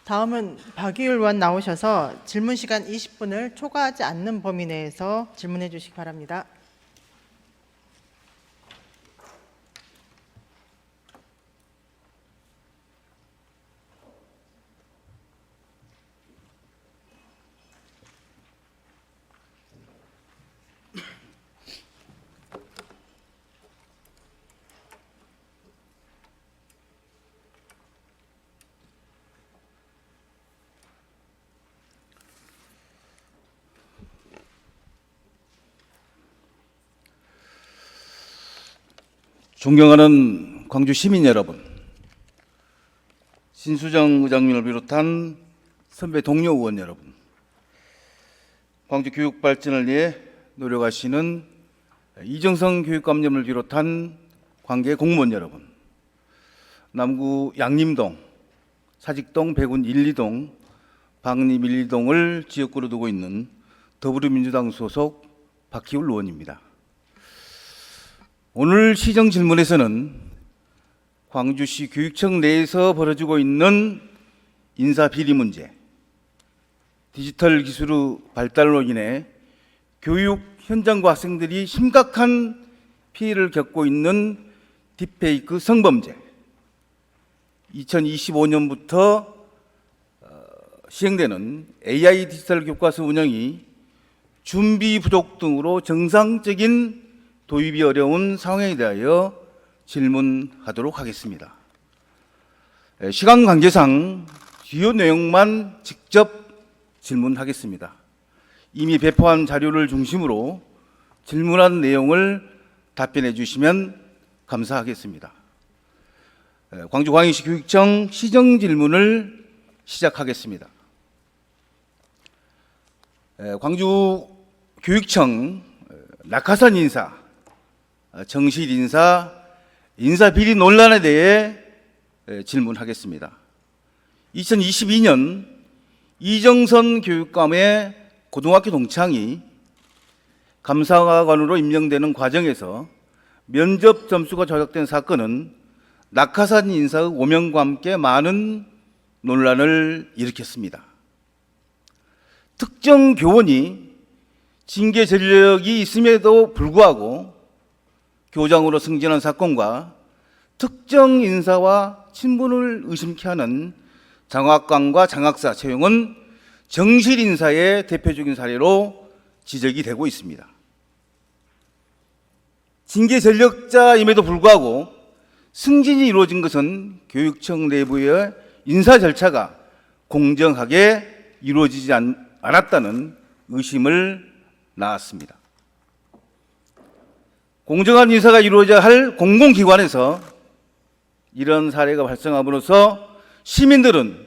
다음은 박의율 의원 나오셔서 질문 시간 20분을 초과하지 않는 범위 내에서 질문해 주시기 바랍니다. 존경하는 광주 시민 여러분, 신수정 의장님을 비롯한 선배 동료 의원 여러분, 광주 교육 발전을 위해 노력하시는 이정성 교육감님을 비롯한 관계 공무원 여러분, 남구 양림동, 사직동, 백운 1, 2동, 박림 1, 2동을 지역구로 두고 있는 더불어민주당 소속 박희울 의원입니다. 오늘 시정 질문에서는 광주시 교육청 내에서 벌어지고 있는 인사 비리 문제, 디지털 기술의 발달로 인해 교육 현장과 학생들이 심각한 피해를 겪고 있는 딥페이크 성범죄, 2025년부터 시행되는 AI 디지털 교과서 운영이 준비 부족 등으로 정상적인 도입이 어려운 상황에 대하여 질문하도록 하겠습니다. 시간 관계상 주요 내용만 직접 질문하겠습니다. 이미 배포한 자료를 중심으로 질문한 내용을 답변해 주시면 감사하겠습니다. 광주광역시 교육청 시정 질문을 시작하겠습니다. 광주 교육청 낙하산 인사, 정실 인사, 인사 비리 논란에 대해 질문하겠습니다. 2022년 이정선 교육감의 고등학교 동창이 감사관으로 임명되는 과정에서 면접 점수가 조작된 사건은 낙하산 인사의 오명과 함께 많은 논란을 일으켰습니다. 특정 교원이 징계 전력이 있음에도 불구하고 교장으로 승진한 사건과 특정 인사와 친분을 의심케 하는 장학관과 장학사 채용은 정실 인사의 대표적인 사례로 지적이 되고 있습니다. 징계 전력자임에도 불구하고 승진이 이루어진 것은 교육청 내부의 인사 절차가 공정하게 이루어지지 않았다는 의심을 낳았습니다. 공정한 인사가 이루어져야 할 공공기관에서 이런 사례가 발생함으로써 시민들은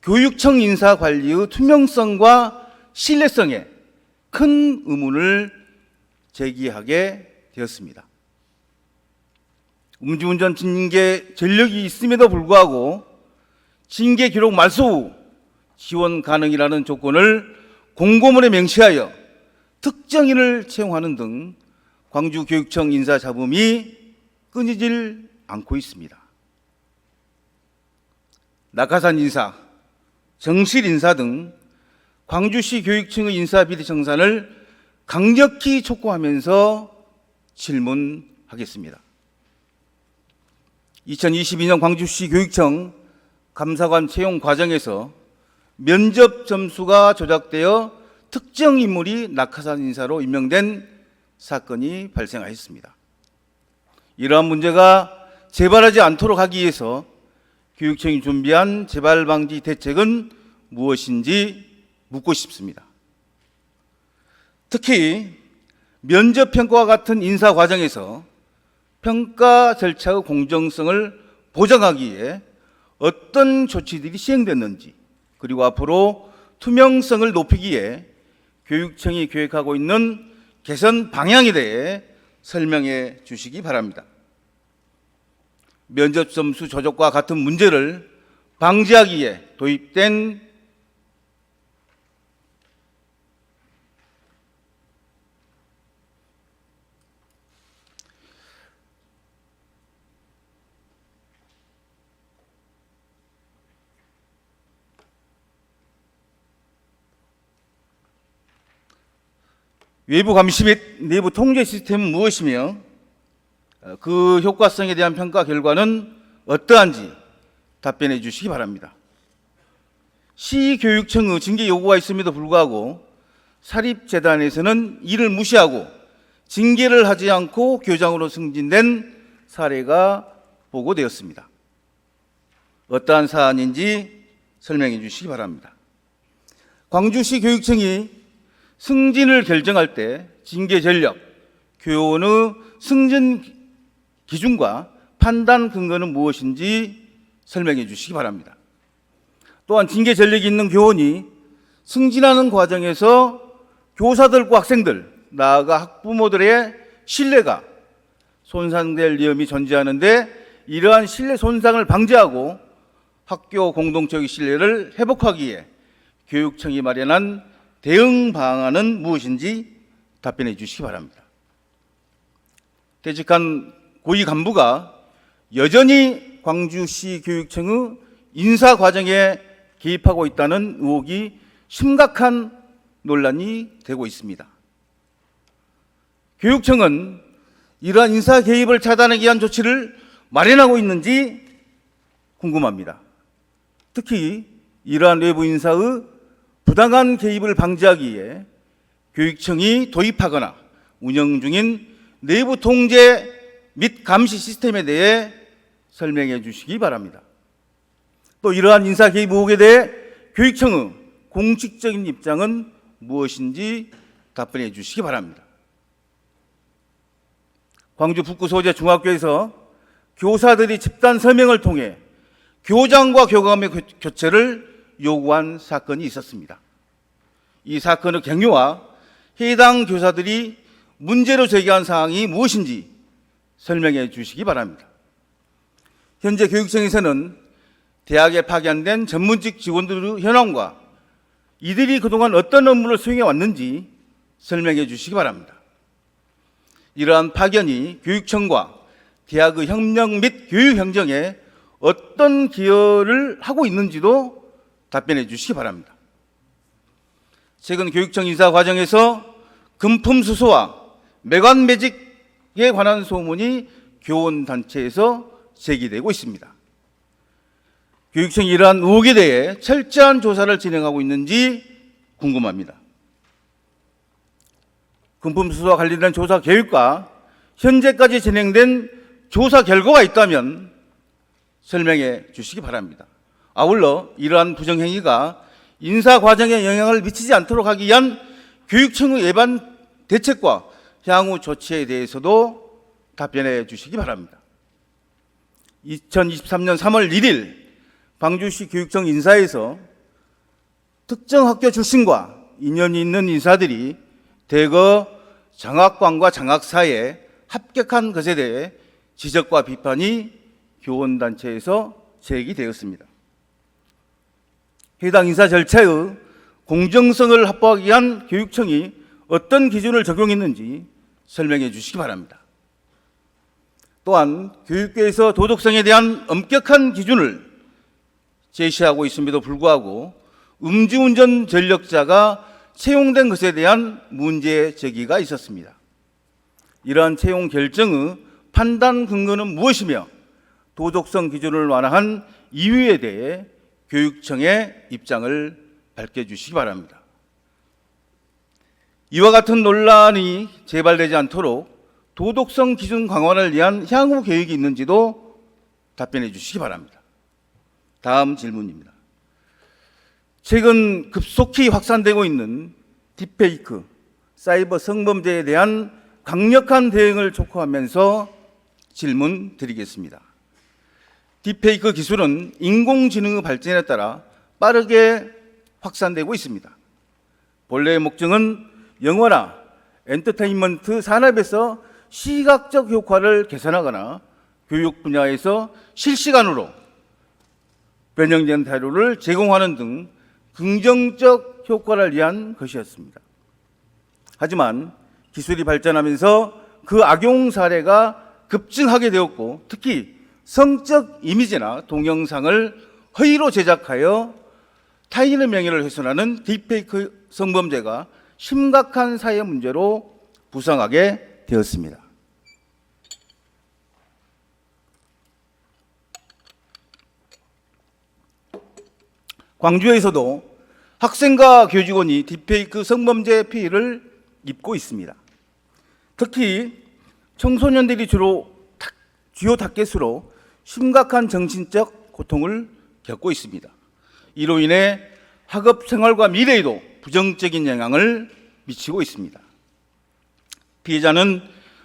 교육청 인사 관리의 투명성과 신뢰성에 큰 의문을 제기하게 되었습니다. 음주운전 징계 전력이 있음에도 불구하고 징계 기록 말소 후 지원 가능이라는 조건을 공고문에 명시하여 특정인을 채용하는 등 광주교육청 인사 잡음이 끊이질 않고 있습니다. 낙하산 인사, 정실 인사 등 광주시 교육청의 인사 비리 청산을 강력히 촉구하면서 질문하겠습니다. 2022년 광주시 교육청 감사관 채용 과정에서 면접 점수가 조작되어 특정 인물이 낙하산 인사로 임명된 사건이 발생하였습니다. 이러한 문제가 재발하지 않도록 하기 위해서 교육청이 준비한 재발 방지 대책은 무엇인지 묻고 싶습니다. 특히 면접 평가와 같은 인사 과정에서 평가 절차의 공정성을 보장하기 위해 어떤 조치들이 시행됐는지, 그리고 앞으로 투명성을 높이기 위해 교육청이 계획하고 있는 개선 방향에 대해 설명해 주시기 바랍니다. 면접 점수 조작과 같은 문제를 방지하기 위해 도입된 외부 감시 및 내부 통제 시스템은 무엇이며 그 효과성에 대한 평가 결과는 어떠한지 답변해 주시기 바랍니다. 시교육청의 징계 요구가 있음에도 불구하고 사립재단에서는 이를 무시하고 징계를 하지 않고 교장으로 승진된 사례가 보고되었습니다. 어떠한 사안인지 설명해 주시기 바랍니다. 광주시 교육청이 승진을 결정할 때 징계 전력, 교원의 승진 기준과 판단 근거는 무엇인지 설명해 주시기 바랍니다. 또한 징계 전력이 있는 교원이 승진하는 과정에서 교사들과 학생들, 나아가 학부모들의 신뢰가 손상될 위험이 존재하는데 이러한 신뢰 손상을 방지하고 학교 공동체의 신뢰를 회복하기 위해 교육청이 마련한 대응 방안은 무엇인지 답변해 주시기 바랍니다. 퇴직한 고위 간부가 여전히 광주시 교육청의 인사 과정에 개입하고 있다는 의혹이 심각한 논란이 되고 있습니다. 교육청은 이러한 인사 개입을 차단하기 위한 조치를 마련하고 있는지 궁금합니다. 특히 이러한 외부 인사의 부당한 개입을 방지하기 위해 교육청이 도입하거나 운영 중인 내부 통제 및 감시 시스템에 대해 설명해 주시기 바랍니다. 또 이러한 인사 개입 의혹에 대해 교육청의 공식적인 입장은 무엇인지 답변해 주시기 바랍니다. 광주 북구 소재 중학교에서 교사들이 집단 서명을 통해 교장과 교감의 교체를 요구한 사건이 있었습니다. 이 사건의 경위와 해당 교사들이 문제로 제기한 사항이 무엇인지 설명해 주시기 바랍니다. 현재 교육청에서는 대학에 파견된 전문직 직원들의 현황과 이들이 그동안 어떤 업무를 수행해 왔는지 설명해 주시기 바랍니다. 이러한 파견이 교육청과 대학의 협력 및 교육 행정에 어떤 기여를 하고 있는지도 답변해 주시기 바랍니다. 최근 교육청 인사 과정에서 금품 수수와 매관 매직에 관한 소문이 교원단체에서 제기되고 있습니다. 교육청이 이러한 의혹에 대해 철저한 조사를 진행하고 있는지 궁금합니다. 금품 수수와 관련된 조사 계획과 현재까지 진행된 조사 결과가 있다면 설명해 주시기 바랍니다. 아울러 이러한 부정행위가 인사 과정에 영향을 미치지 않도록 하기 위한 교육청의 예방 대책과 향후 조치에 대해서도 답변해 주시기 바랍니다. 2023년 3월 1일 광주시 교육청 인사에서 특정 학교 출신과 인연이 있는 인사들이 대거 장학관과 장학사에 합격한 것에 대해 지적과 비판이 교원단체에서 제기되었습니다. 해당 인사 절차의 공정성을 확보하기 위한 교육청이 어떤 기준을 적용했는지 설명해 주시기 바랍니다. 또한 교육계에서 도덕성에 대한 엄격한 기준을 제시하고 있음에도 불구하고 음주운전 전력자가 채용된 것에 대한 문제 제기가 있었습니다. 이러한 채용 결정의 판단 근거는 무엇이며 도덕성 기준을 완화한 이유에 대해 교육청의 입장을 밝혀주시기 바랍니다. 이와 같은 논란이 재발되지 않도록 도덕성 기준 강화를 위한 향후 계획이 있는지도 답변해 주시기 바랍니다. 다음 질문입니다. 최근 급속히 확산되고 있는 딥페이크, 사이버 성범죄에 대한 강력한 대응을 촉구하면서 질문 드리겠습니다. 딥페이크 기술은 인공지능의 발전에 따라 빠르게 확산되고 있습니다. 본래의 목적은 영화나 엔터테인먼트 산업에서 시각적 효과를 개선하거나 교육 분야에서 실시간으로 변형된 자료를 제공하는 등 긍정적 효과를 위한 것이었습니다. 하지만 기술이 발전하면서 그 악용 사례가 급증하게 되었고 특히 성적 이미지나 동영상을 허위로 제작하여 타인의 명예를 훼손하는 딥페이크 성범죄가 심각한 사회 문제로 부상하게 되었습니다. 광주에서도 학생과 교직원이 딥페이크 성범죄 피해를 입고 있습니다. 특히 청소년들이 주요 타겟으로 심각한 정신적 고통을 겪고 있습니다. 이로 인해 학업 생활과 미래에도 부정적인 영향을 미치고 있습니다. 피해자는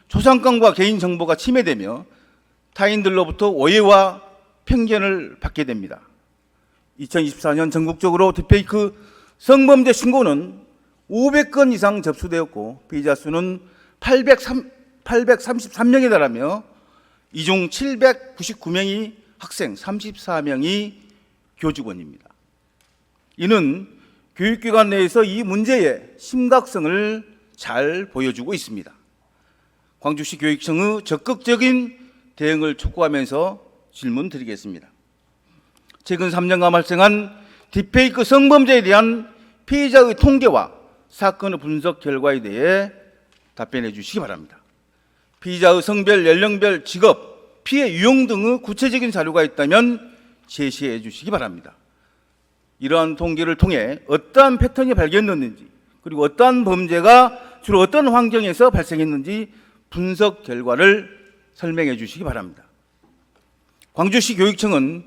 초상권과 개인정보가 침해되며 타인들로부터 오해와 편견을 받게 됩니다. 2024년 전국적으로 딥페이크 성범죄 신고는 500건 이상 접수되었고 피해자 수는 833명에 달하며 이 중 799명이 학생, 34명이 교직원입니다. 이는 교육기관 내에서 이 문제의 심각성을 잘 보여주고 있습니다. 광주시 교육청의 적극적인 대응을 촉구하면서 질문 드리겠습니다. 최근 3년간 발생한 딥페이크 성범죄에 대한 피해자의 통계와 사건의 분석 결과에 대해 답변해 주시기 바랍니다. 피의자의 성별, 연령별, 직업, 피해 유형 등의 구체적인 자료가 있다면 제시해 주시기 바랍니다. 이러한 통계를 통해 어떠한 패턴이 발견됐는지, 그리고 어떠한 범죄가 주로 어떤 환경에서 발생했는지 분석 결과를 설명해 주시기 바랍니다. 광주시 교육청은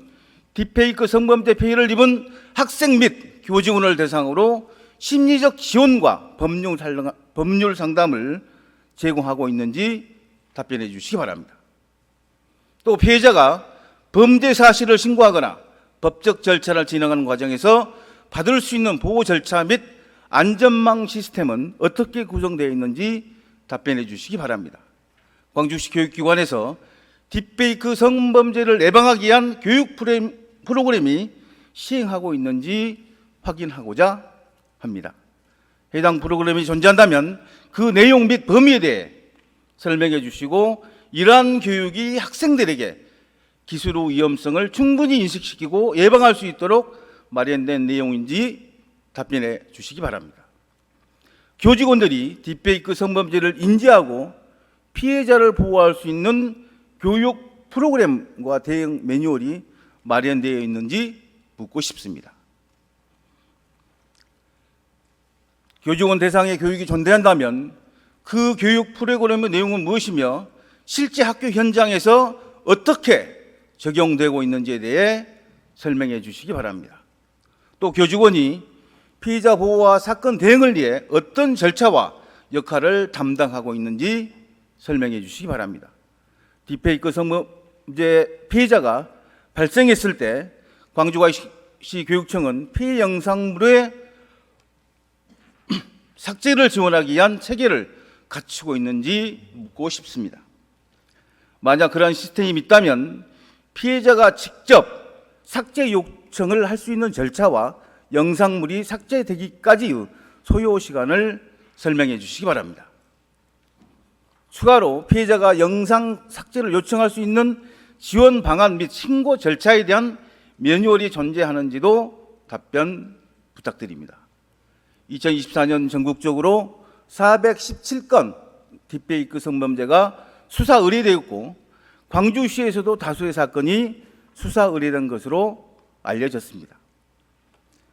딥페이크 성범죄 피해를 입은 학생 및 교직원을 대상으로 심리적 지원과 법률 상담을 제공하고 있는지 답변해 주시기 바랍니다. 또 피해자가 범죄 사실을 신고하거나 법적 절차를 진행하는 과정에서 받을 수 있는 보호 절차 및 안전망 시스템은 어떻게 구성되어 있는지 답변해 주시기 바랍니다. 광주시 교육기관에서 딥페이크 성범죄를 예방하기 위한 교육 프로그램이 시행하고 있는지 확인하고자 합니다. 해당 프로그램이 존재한다면 그 내용 및 범위에 대해 설명해 주시고 이러한 교육이 학생들에게 기술의 위험성을 충분히 인식시키고 예방할 수 있도록 마련된 내용인지 답변해 주시기 바랍니다. 교직원들이 딥페이크 성범죄를 인지하고 피해자를 보호할 수 있는 교육 프로그램과 대응 매뉴얼이 마련되어 있는지 묻고 싶습니다. 교직원 대상의 교육이 존재한다면 그 교육 프로그램의 내용은 무엇이며 실제 학교 현장에서 어떻게 적용되고 있는지에 대해 설명해 주시기 바랍니다. 또 교직원이 피의자 보호와 사건 대응을 위해 어떤 절차와 역할을 담당하고 있는지 설명해 주시기 바랍니다. 딥페이크 성범죄 피해자가 발생했을 때 광주광시 교육청은 피해 영상물의 삭제를 지원하기 위한 체계를 갖추고 있는지 묻고 싶습니다. 만약 그러한 시스템이 있다면 피해자가 직접 삭제 요청을 할 수 있는 절차와 영상물이 삭제되기까지의 소요 시간을 설명해 주시기 바랍니다. 추가로 피해자가 영상 삭제를 요청할 수 있는 지원 방안 및 신고 절차에 대한 매뉴얼이 존재하는지도 답변 부탁드립니다. 2024년 전국적으로 417건 딥페이크 성범죄가 수사 의뢰되었고 광주시에서도 다수의 사건이 수사 의뢰된 것으로 알려졌습니다.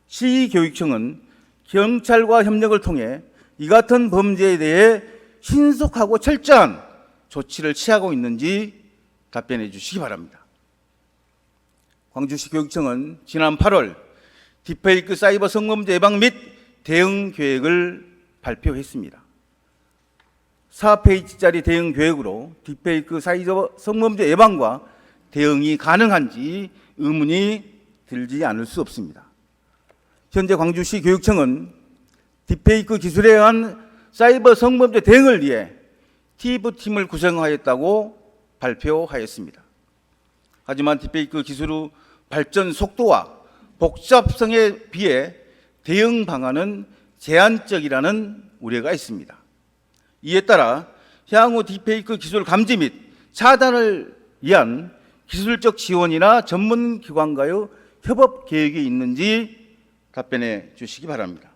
시교육청은 경찰과 협력을 통해 이 같은 범죄에 대해 신속하고 철저한 조치를 취하고 있는지 답변해 주시기 바랍니다. 광주시 교육청은 지난 8월 딥페이크 사이버 성범죄 예방 및 대응 계획을 발표했습니다. 4페이지짜리 대응 계획으로 딥페이크 사이버 성범죄 예방과 대응이 가능한지 의문이 들지 않을 수 없습니다. 현재 광주시 교육청은 딥페이크 기술에 의한 사이버 성범죄 대응을 위해 TF팀을 구성하였다고 발표하였습니다. 하지만 딥페이크 기술의 발전 속도와 복잡성에 비해 대응 방안은 제한적이라는 우려가 있습니다. 이에 따라 향후 딥페이크 기술 감지 및 차단을 위한 기술적 지원이나 전문 기관과의 협업 계획이 있는지 답변해 주시기 바랍니다.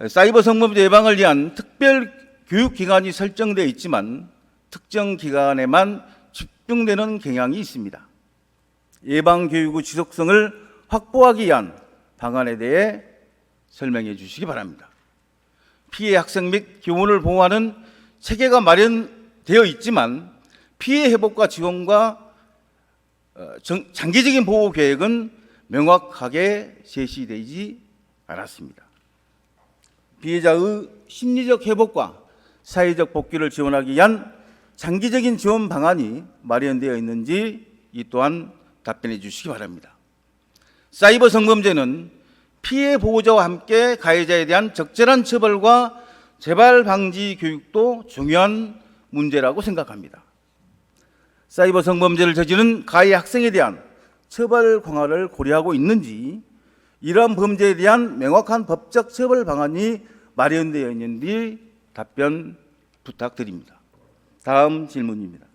사이버 성범죄 예방을 위한 특별 교육기관이 설정되어 있지만 특정 기관에만 집중되는 경향이 있습니다. 예방교육의 지속성을 확보하기 위한 방안에 대해 설명해 주시기 바랍니다. 피해 학생 및 교원을 보호하는 체계가 마련되어 있지만 피해 회복과 지원과 장기적인 보호 계획은 명확하게 제시되지 않았습니다. 피해자의 심리적 회복과 사회적 복귀를 지원하기 위한 장기적인 지원 방안이 마련되어 있는지 이 또한 답변해 주시기 바랍니다. 사이버 성범죄는 피해 보호자와 함께 가해자에 대한 적절한 처벌과 재발 방지 교육도 중요한 문제라고 생각합니다. 사이버 성범죄를 저지른 가해 학생에 대한 처벌 강화를 고려하고 있는지, 이러한 범죄에 대한 명확한 법적 처벌 방안이 마련되어 있는지 답변 부탁드립니다. 다음 질문입니다.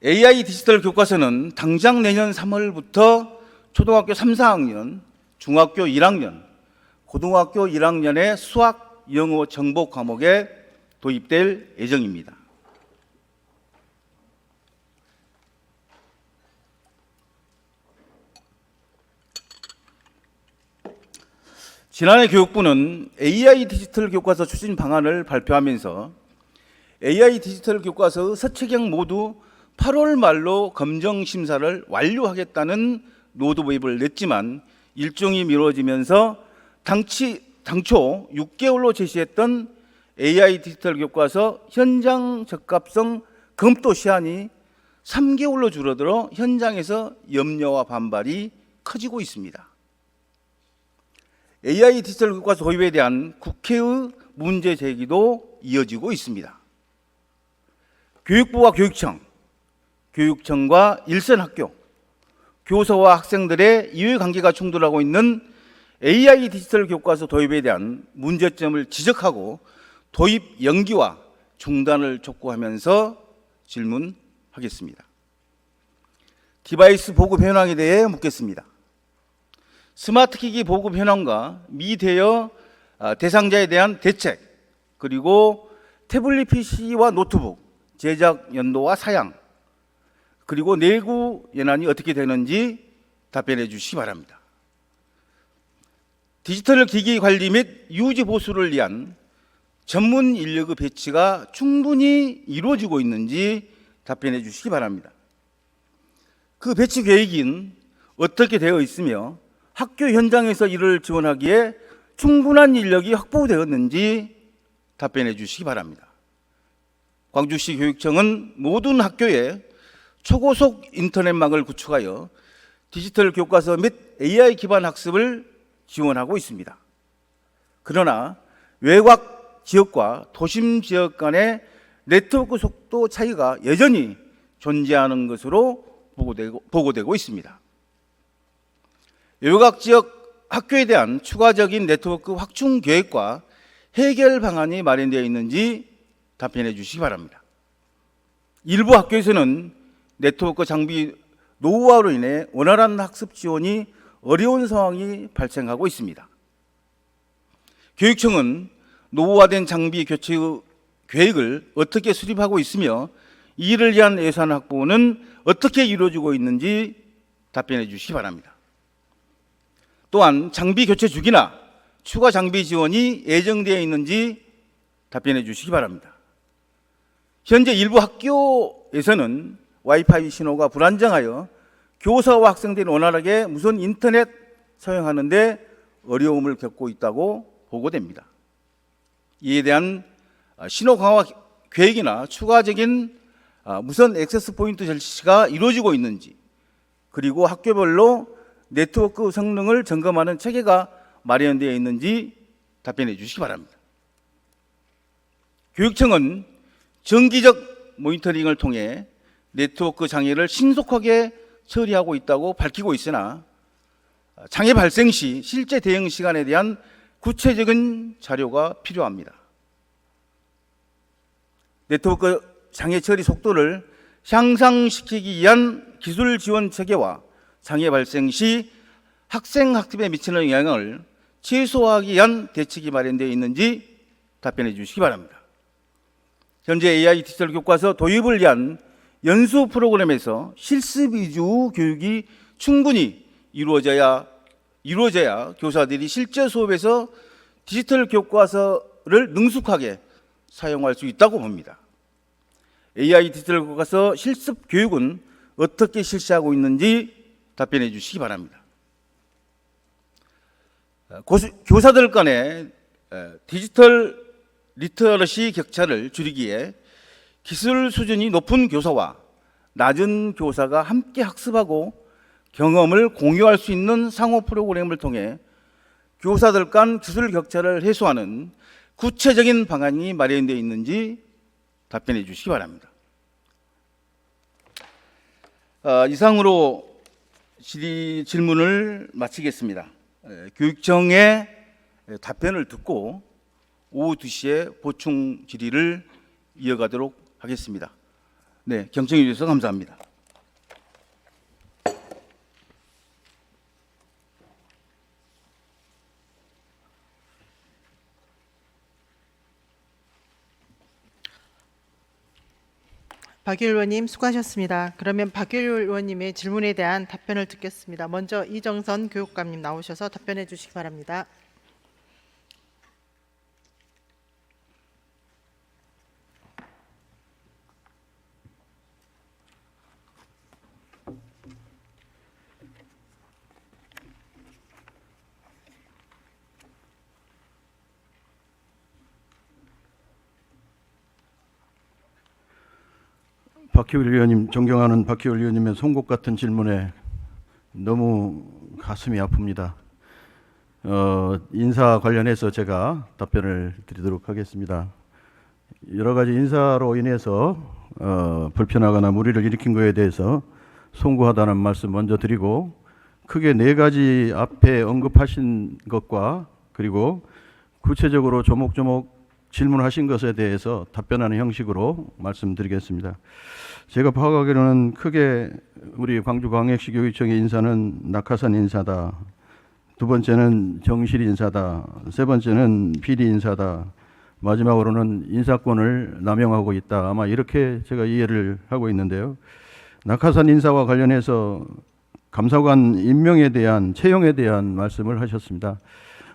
AI 디지털 교과서는 당장 내년 3월부터 초등학교 3, 4학년, 중학교 1학년, 고등학교 1학년의 수학, 영어, 정보 과목에 도입될 예정입니다. 지난해 교육부는 AI 디지털 교과서 추진 방안을 발표하면서 AI 디지털 교과서의 서체경 모두 8월 말로 검정 심사를 완료하겠다는 로드맵을 냈지만 일정이 미뤄지면서 당초 6개월로 제시했던 AI 디지털 교과서 현장 적합성 검토 시한이 3개월로 줄어들어 현장에서 염려와 반발이 커지고 있습니다. AI 디지털 교과서 도입에 대한 국회의 문제 제기도 이어지고 있습니다. 교육부와 교육청과 일선학교, 교사와 학생들의 이해관계가 충돌하고 있는 AI 디지털 교과서 도입에 대한 문제점을 지적하고 도입 연기와 중단을 촉구하면서 질문하겠습니다. 디바이스 보급 현황에 대해 묻겠습니다. 스마트기기 보급 현황과 미대여 대상자에 대한 대책, 그리고 태블릿 PC와 노트북 제작 연도와 사양, 그리고 내구 연한이 어떻게 되는지 답변해 주시기 바랍니다. 디지털 기기 관리 및 유지 보수를 위한 전문 인력의 배치가 충분히 이루어지고 있는지 답변해 주시기 바랍니다. 그 배치 계획은 어떻게 되어 있으며 학교 현장에서 이를 지원하기에 충분한 인력이 확보되었는지 답변해 주시기 바랍니다. 광주시 교육청은 모든 학교에 초고속 인터넷망을 구축하여 디지털 교과서 및 AI 기반 학습을 지원하고 있습니다. 그러나 외곽 지역과 도심 지역 간의 네트워크 속도 차이가 여전히 존재하는 것으로 보고되고 있습니다. 외곽 지역 학교에 대한 추가적인 네트워크 확충 계획과 해결 방안이 마련되어 있는지 답변해 주시기 바랍니다. 일부 학교에서는 네트워크 장비 노후화로 인해 원활한 학습 지원이 어려운 상황이 발생하고 있습니다. 교육청은 노후화된 장비 교체 계획을 어떻게 수립하고 있으며 이를 위한 예산 확보는 어떻게 이루어지고 있는지 답변해 주시기 바랍니다. 또한 장비 교체 주기나 추가 장비 지원이 예정되어 있는지 답변해 주시기 바랍니다. 현재 일부 학교에서는 와이파이 신호가 불안정하여 교사와 학생들이 원활하게 무선 인터넷 사용하는데 어려움을 겪고 있다고 보고됩니다. 이에 대한 신호 강화 계획이나 추가적인 무선 액세스 포인트 설치가 이루어지고 있는지, 그리고 학교별로 네트워크 성능을 점검하는 체계가 마련되어 있는지 답변해 주시기 바랍니다. 교육청은 정기적 모니터링을 통해 네트워크 장애를 신속하게 처리하고 있다고 밝히고 있으나 장애 발생 시 실제 대응 시간에 대한 구체적인 자료가 필요합니다. 네트워크 장애 처리 속도를 향상시키기 위한 기술 지원 체계와 장애 발생 시 학생 학습에 미치는 영향을 최소화하기 위한 대책이 마련되어 있는지 답변해 주시기 바랍니다. 현재 AI 디지털 교과서 도입을 위한 연수 프로그램에서 실습 위주 교육이 충분히 이루어져야 교사들이 실제 수업에서 디지털 교과서를 능숙하게 사용할 수 있다고 봅니다. AI 디지털 교과서 실습 교육은 어떻게 실시하고 있는지 답변해 주시기 바랍니다. 교사들 간의 디지털 리터러시 격차를 줄이기에 기술 수준이 높은 교사와 낮은 교사가 함께 학습하고 경험을 공유할 수 있는 상호 프로그램을 통해 교사들 간 기술 격차를 해소하는 구체적인 방안이 마련되어 있는지 답변해 주시기 바랍니다. 이상으로 질문을 마치겠습니다. 교육청의 답변을 듣고 오후 2시에 보충 질의를 이어가도록 하겠습니다. 네, 경청해 주셔서 감사합니다. 박유일 의원님 수고하셨습니다. 그러면 박유일 의원님의 질문에 대한 답변을 듣겠습니다. 먼저 이정선 교육감님 나오셔서 답변해 주시기 바랍니다. 박희일 의원님, 존경하는 박희일 의원님의 송곳 같은 질문에 너무 가슴이 아픕니다. 인사 관련해서 제가 답변을 드리도록 하겠습니다. 여러 가지 인사로 인해서 불편하거나 무리를 일으킨 것에 대해서 송구하다는 말씀 먼저 드리고, 크게 4가지 앞에 언급하신 것과 그리고 구체적으로 조목조목 질문하신 것에 대해서 답변하는 형식으로 말씀드리겠습니다. 제가 파악하기로는 크게 우리 광주광역시 교육청의 인사는 낙하산 인사다, 2번째는 정실 인사다, 3번째는 비리 인사다, 마지막으로는 인사권을 남용하고 있다. 아마 이렇게 제가 이해를 하고 있는데요. 낙하산 인사와 관련해서 감사관 임명에 대한, 채용에 대한 말씀을 하셨습니다.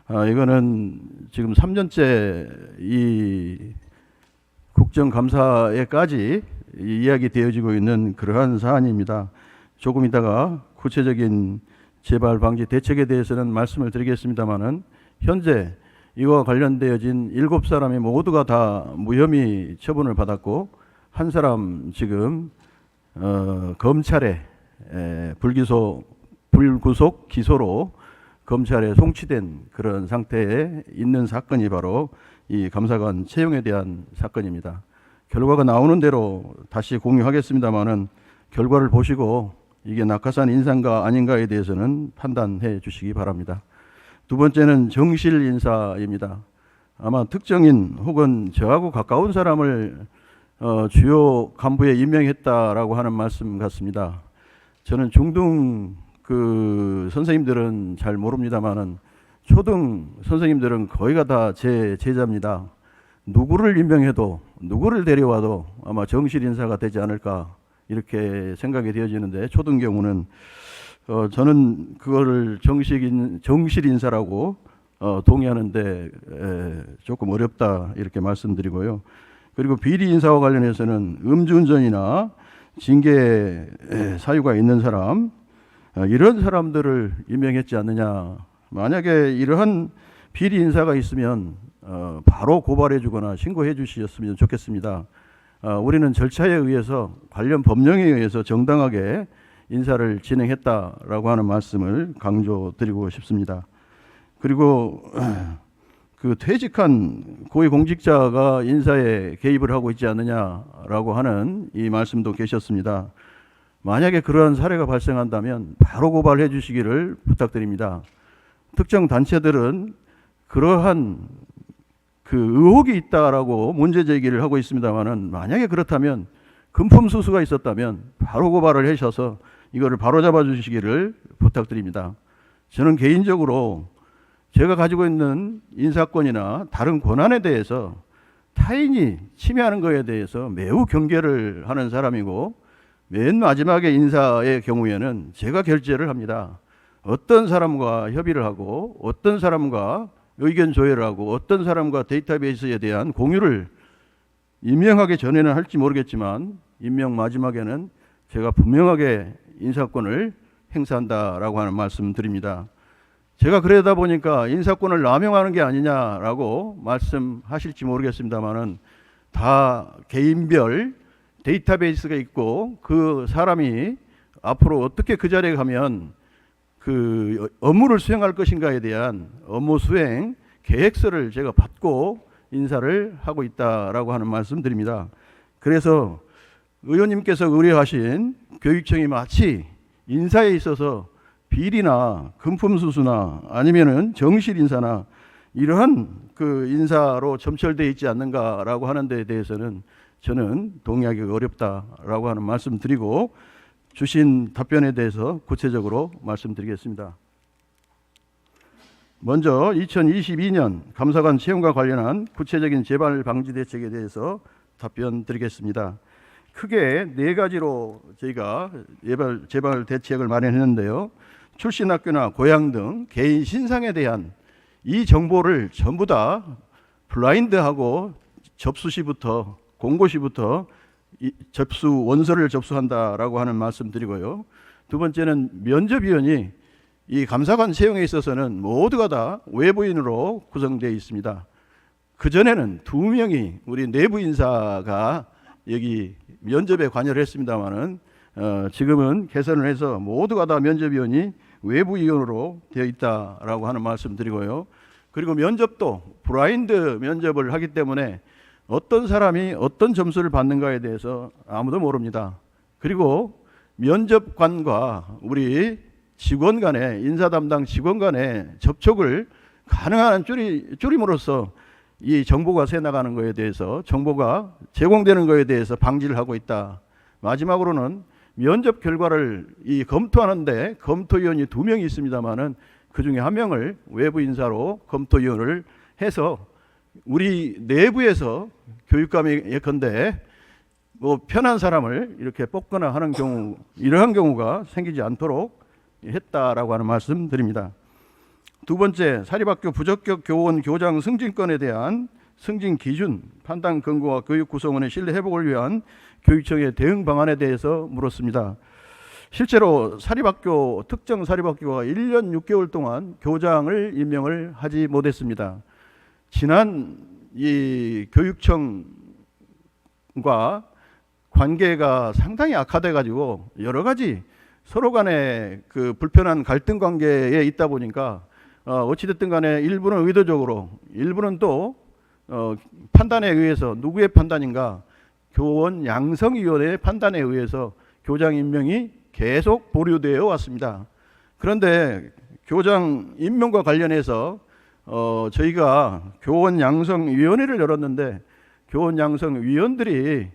이거는 지금 3년째 이 국정감사에까지 이야기 되어지고 있는 그러한 사안입니다. 조금 있다가 구체적인 재발 방지 대책에 대해서는 말씀을 드리겠습니다만은, 현재 이와 관련되어진 7사람이 모두가 다 무혐의 처분을 받았고, 한 사람 지금 검찰에 불구속 기소로 검찰에 송치된 그런 상태에 있는 사건이 바로 이 감사관 채용에 대한 사건입니다. 결과가 나오는 대로 다시 공유하겠습니다만은, 결과를 보시고 이게 낙하산 인사인가 아닌가에 대해서는 판단해 주시기 바랍니다. 2번째는 정실 인사입니다. 아마 특정인 혹은 저하고 가까운 사람을 주요 간부에 임명했다라고 하는 말씀 같습니다. 저는 중등 선생님들은 잘 모릅니다만은 초등 선생님들은 거의가 다 제 제자입니다. 누구를 임명해도, 누구를 데려와도 아마 정실 인사가 되지 않을까 이렇게 생각이 되어지는데, 초등 경우는 저는 그거를 정실 인사라고 동의하는데 조금 어렵다 이렇게 말씀드리고요. 그리고 비리 인사와 관련해서는 음주운전이나 징계 사유가 있는 사람, 이런 사람들을 임명했지 않느냐. 만약에 이러한 비리 인사가 있으면 바로 고발해 주거나 신고해 주셨으면 좋겠습니다. 우리는 절차에 의해서, 관련 법령에 의해서 정당하게 인사를 진행했다라고 하는 말씀을 강조드리고 싶습니다. 그리고 퇴직한 고위공직자가 인사에 개입을 하고 있지 않느냐라고 하는 이 말씀도 계셨습니다. 만약에 그러한 사례가 발생한다면 바로 고발해 주시기를 부탁드립니다. 특정 단체들은 그러한 의혹이 있다라고 문제 제기를 하고 있습니다만은, 만약에 그렇다면, 금품수수가 있었다면 바로 고발을 하셔서 이거를 바로 잡아 주시기를 부탁드립니다. 저는 개인적으로 제가 가지고 있는 인사권이나 다른 권한에 대해서 타인이 침해하는 것에 대해서 매우 경계를 하는 사람이고, 맨 마지막에 인사의 경우에는 제가 결재를 합니다. 어떤 사람과 협의를 하고, 어떤 사람과 의견 조율을 하고, 어떤 사람과 데이터베이스에 대한 공유를 임명하기 전에는 할지 모르겠지만, 임명 마지막에는 제가 분명하게 인사권을 행사한다라고 하는 말씀 드립니다. 제가 그러다 보니까 인사권을 남용하는 게 아니냐라고 말씀하실지 모르겠습니다만은, 다 개인별 데이터베이스가 있고, 그 사람이 앞으로 어떻게 그 자리에 가면 그 업무를 수행할 것인가에 대한 업무 수행 계획서를 제가 받고 인사를 하고 있다라고 하는 말씀 드립니다. 그래서 의원님께서 의뢰하신 교육청이 마치 인사에 있어서 비리나 금품수수나 아니면은 정실 인사나 이러한 그 인사로 점철되어 있지 않는가라고 하는 데에 대해서는 저는 동의하기가 어렵다라고 하는 말씀 드리고, 주신 답변에 대해서 구체적으로 말씀드리겠습니다. 먼저 2022년 감사관 채용과 관련한 구체적인 재발 방지 대책에 대해서 답변 드리겠습니다. 크게 네 가지로 저희가 재발 대책을 마련했는데요. 출신 학교나 고향 등 개인 신상에 대한 이 정보를 전부 다 블라인드하고 접수 시부터 공고 시부터 접수 원서를 접수한다라고 하는 말씀 드리고요. 두 번째는 면접위원이 이 감사관 채용에 있어서는 모두가 다 외부인으로 구성되어 있습니다. 그전에는 2명이 우리 내부 인사가 여기 면접에 관여를 했습니다만은 지금은 개선을 해서 모두가 다 면접위원이 외부위원으로 되어 있다라고 하는 말씀 드리고요. 그리고 면접도 블라인드 면접을 하기 때문에 어떤 사람이 어떤 점수를 받는가에 대해서 아무도 모릅니다. 그리고 면접관과 우리 직원 간의, 인사 담당 직원 간의 접촉을 가능한 한 줄임으로써 이 정보가 새 나가는 것에 대해서, 정보가 제공되는 것에 대해서 방지를 하고 있다. 마지막으로는 면접 결과를 검토하는데 검토위원이 2명이 있습니다만은 그 중에 1명을 외부 인사로 검토위원을 해서 우리 내부에서 교육감이 예컨대 뭐 편한 사람을 이렇게 뽑거나 하는 경우, 이러한 경우가 생기지 않도록 했다라고 하는 말씀 드립니다. 두 번째, 사립학교 부적격 교원 교장 승진권에 대한 승진 기준, 판단 근거와 교육 구성원의 신뢰 회복을 위한 교육청의 대응 방안에 대해서 물었습니다. 실제로 특정 사립학교가 1년 6개월 동안 교장을 임명을 하지 못했습니다. 지난 이 교육청과 관계가 상당히 악화돼 가지고 여러 가지 서로 간에 그 불편한 갈등 관계에 있다 보니까 어찌됐든 간에 일부는 의도적으로, 일부는 또 판단에 의해서, 누구의 판단인가, 교원 양성위원회의 판단에 의해서 교장 임명이 계속 보류되어 왔습니다. 그런데 교장 임명과 관련해서 저희가 교원 양성위원회를 열었는데, 교원 양성위원들이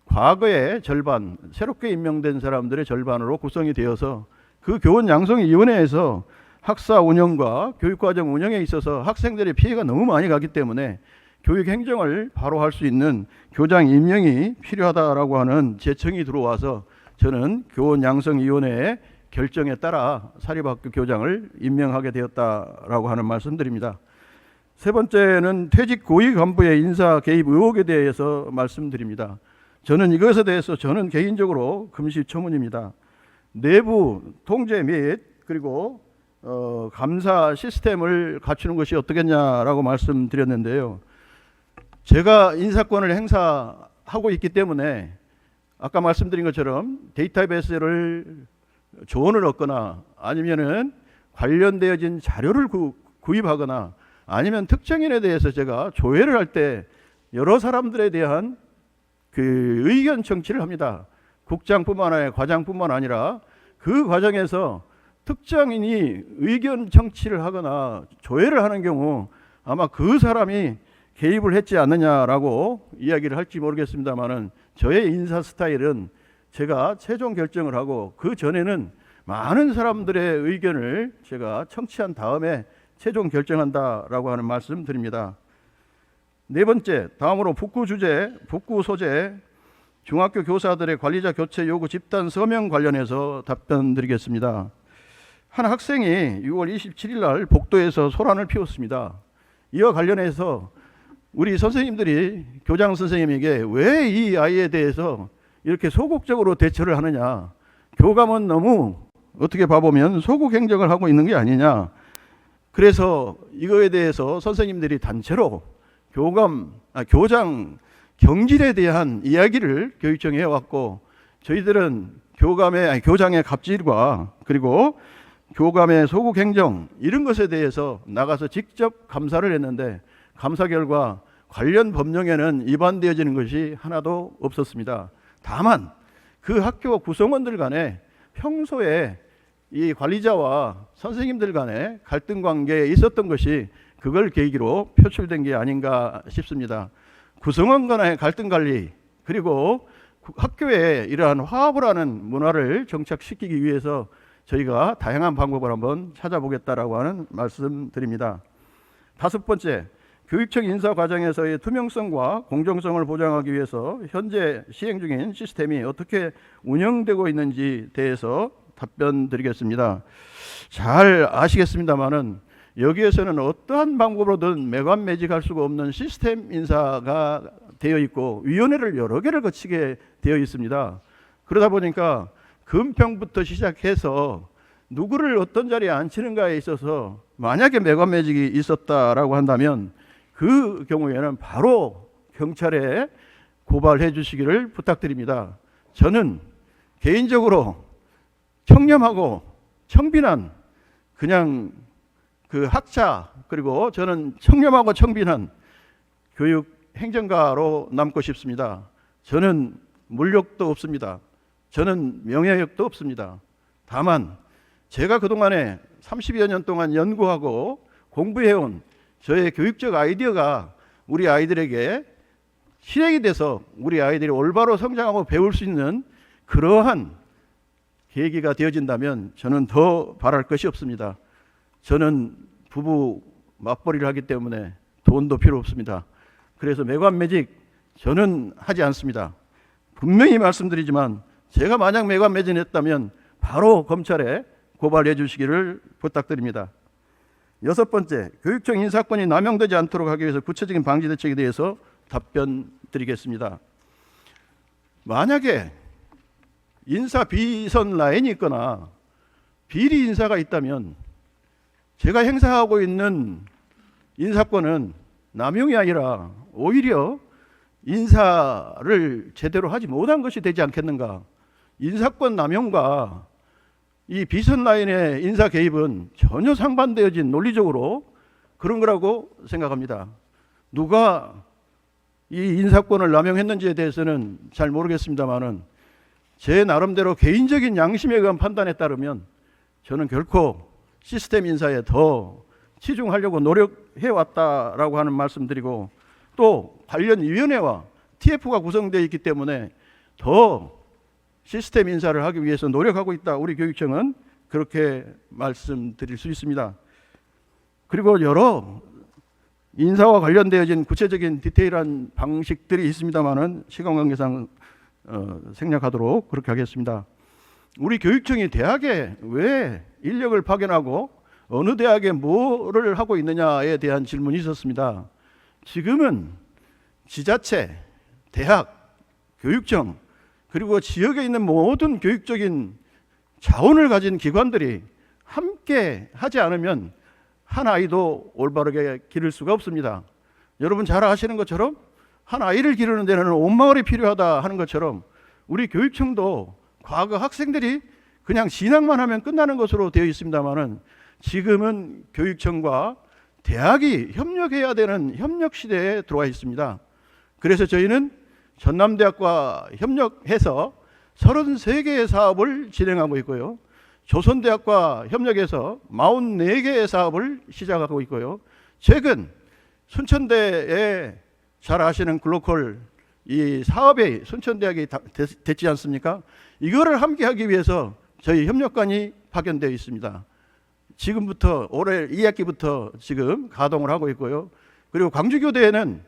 과거의 절반, 새롭게 임명된 사람들의 절반으로 구성이 되어서 그 교원 양성위원회에서 학사 운영과 교육과정 운영에 있어서 학생들의 피해가 너무 많이 가기 때문에 교육 행정을 바로 할 수 있는 교장 임명이 필요하다라고 하는 제청이 들어와서 저는 교원 양성위원회의 결정에 따라 사립학교 교장을 임명하게 되었다라고 하는 말씀드립니다. 세 번째는 퇴직 고위 간부의 인사 개입 의혹에 대해서 말씀드립니다. 저는 이것에 대해서 저는 개인적으로 금시초문입니다. 내부 통제 및 그리고 감사 시스템을 갖추는 것이 어떻겠냐라고 말씀드렸는데요. 제가 인사권을 행사하고 있기 때문에 아까 말씀드린 것처럼 데이터베이스를 조언을 얻거나 아니면은 관련되어진 자료를 구입하거나 아니면 특정인에 대해서 제가 조회를 할 때 여러 사람들에 대한 그 의견 청취를 합니다. 국장뿐만 아니라 과장뿐만 아니라 그 과정에서 특정인이 의견 청취를 하거나 조회를 하는 경우 아마 그 사람이 개입을 했지 않느냐라고 이야기를 할지 모르겠습니다만은 저의 인사 스타일은 제가 최종 결정을 하고 그 전에는 많은 사람들의 의견을 제가 청취한 다음에 최종 결정한다라고 하는 말씀 드립니다. 네 번째, 다음으로 북구 소재 중학교 교사들의 관리자 교체 요구 집단 서명 관련해서 답변 드리겠습니다. 한 학생이 6월 27일 날 복도에서 소란을 피웠습니다. 이와 관련해서 우리 선생님들이 교장 선생님에게 왜 이 아이에 대해서 이렇게 소극적으로 대처를 하느냐, 교감은 너무 어떻게 봐보면 소극 행정을 하고 있는 게 아니냐, 그래서 이거에 대해서 선생님들이 단체로 교장 경질에 대한 이야기를 교육청에 해왔고, 저희들은 교장의 갑질과 그리고 교감의 소극 행정 이런 것에 대해서 나가서 직접 감사를 했는데, 감사 결과 관련 법령에는 위반되어지는 것이 하나도 없었습니다. 다만 그 학교 구성원들 간에 평소에 이 관리자와 선생님들 간에 갈등 관계에 있었던 것이 그걸 계기로 표출된 게 아닌가 싶습니다. 구성원 간의 갈등 관리, 그리고 학교에 이러한 화합을 하는 문화를 정착시키기 위해서 저희가 다양한 방법을 한번 찾아보겠다라고 하는 말씀드립니다. 다섯 번째, 교육청 인사 과정에서의 투명성과 공정성을 보장하기 위해서 현재 시행 중인 시스템이 어떻게 운영되고 있는지 대해서 답변 드리겠습니다. 잘 아시겠습니다만은 여기에서는 어떠한 방법으로든 매관매직할 수가 없는 시스템 인사가 되어 있고 위원회를 여러 개를 거치게 되어 있습니다. 그러다 보니까 금평부터 시작해서 누구를 어떤 자리에 앉히는가에 있어서 만약에 매관매직이 있었다라고 한다면 그 경우에는 바로 경찰에 고발해 주시기를 부탁드립니다. 저는 개인적으로 청렴하고 청빈한 그냥 그 학자, 그리고 저는 청렴하고 청빈한 교육 행정가로 남고 싶습니다. 저는 물욕도 없습니다. 저는 명예욕도 없습니다. 다만 제가 그동안에 30여 년 동안 연구하고 공부해온 저의 교육적 아이디어가 우리 아이들에게 실행이 돼서 우리 아이들이 올바로 성장하고 배울 수 있는 그러한 계기가 되어진다면 저는 더 바랄 것이 없습니다. 저는 부부 맞벌이를 하기 때문에 돈도 필요 없습니다. 그래서 매관매직 저는 하지 않습니다. 분명히 말씀드리지만 제가 만약 매관매직했다면 바로 검찰에 고발해 주시기를 부탁드립니다. 여섯 번째, 교육청 인사권이 남용되지 않도록 하기 위해서 구체적인 방지 대책에 대해서 답변 드리겠습니다. 만약에 인사 비선 라인이 있거나 비리 인사가 있다면 제가 행사하고 있는 인사권은 남용이 아니라 오히려 인사를 제대로 하지 못한 것이 되지 않겠는가. 인사권 남용과 이 비선 라인의 인사 개입은 전혀 상반되어진 논리적으로 그런 거라고 생각합니다. 누가 이 인사권을 남용했는지에 대해서는 잘 모르겠습니다만은 제 나름대로 개인적인 양심에 의한 판단에 따르면 저는 결코 시스템 인사에 더 치중하려고 노력해 왔다라고 하는 말씀드리고, 또 관련 위원회와 TF가 구성되어 있기 때문에 더 시스템 인사를 하기 위해서 노력하고 있다. 우리 교육청은 그렇게 말씀드릴 수 있습니다. 그리고 여러 인사와 관련되어진 구체적인 디테일한 방식들이 있습니다만은 시간 관계상 생략하도록 그렇게 하겠습니다. 우리 교육청이 대학에 왜 인력을 파견하고 어느 대학에 뭐를 하고 있느냐에 대한 질문이 있었습니다. 지금은 지자체, 대학, 교육청, 그리고 지역에 있는 모든 교육적인 자원을 가진 기관들이 함께 하지 않으면 한 아이도 올바르게 기를 수가 없습니다. 여러분 잘 아시는 것처럼 한 아이를 기르는 데는 온 마을이 필요하다 하는 것처럼 우리 교육청도 과거 학생들이 그냥 진학만 하면 끝나는 것으로 되어 있습니다만은 지금은 교육청과 대학이 협력해야 되는 협력 시대에 들어와 있습니다. 그래서 저희는 전남대학과 협력해서 33개의 사업을 진행하고 있고요. 조선대학과 협력해서 44개의 사업을 시작하고 있고요. 최근 순천대에 잘 아시는 글로컬 이 사업에 순천대학이 됐지 않습니까? 이거를 함께 하기 위해서 저희 협력관이 파견되어 있습니다. 지금부터 올해 2학기부터 지금 가동을 하고 있고요. 그리고 광주교대에는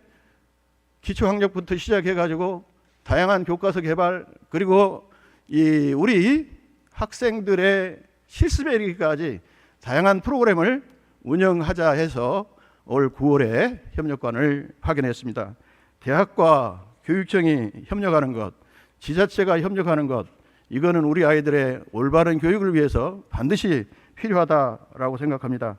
기초학력부터 시작해가지고 다양한 교과서 개발, 그리고 우리 학생들의 실습에 이르기까지 다양한 프로그램을 운영하자 해서 올 9월에 협력관을 확인했습니다. 대학과 교육청이 협력하는 것, 지자체가 협력하는 것, 이거는 우리 아이들의 올바른 교육을 위해서 반드시 필요하다라고 생각합니다.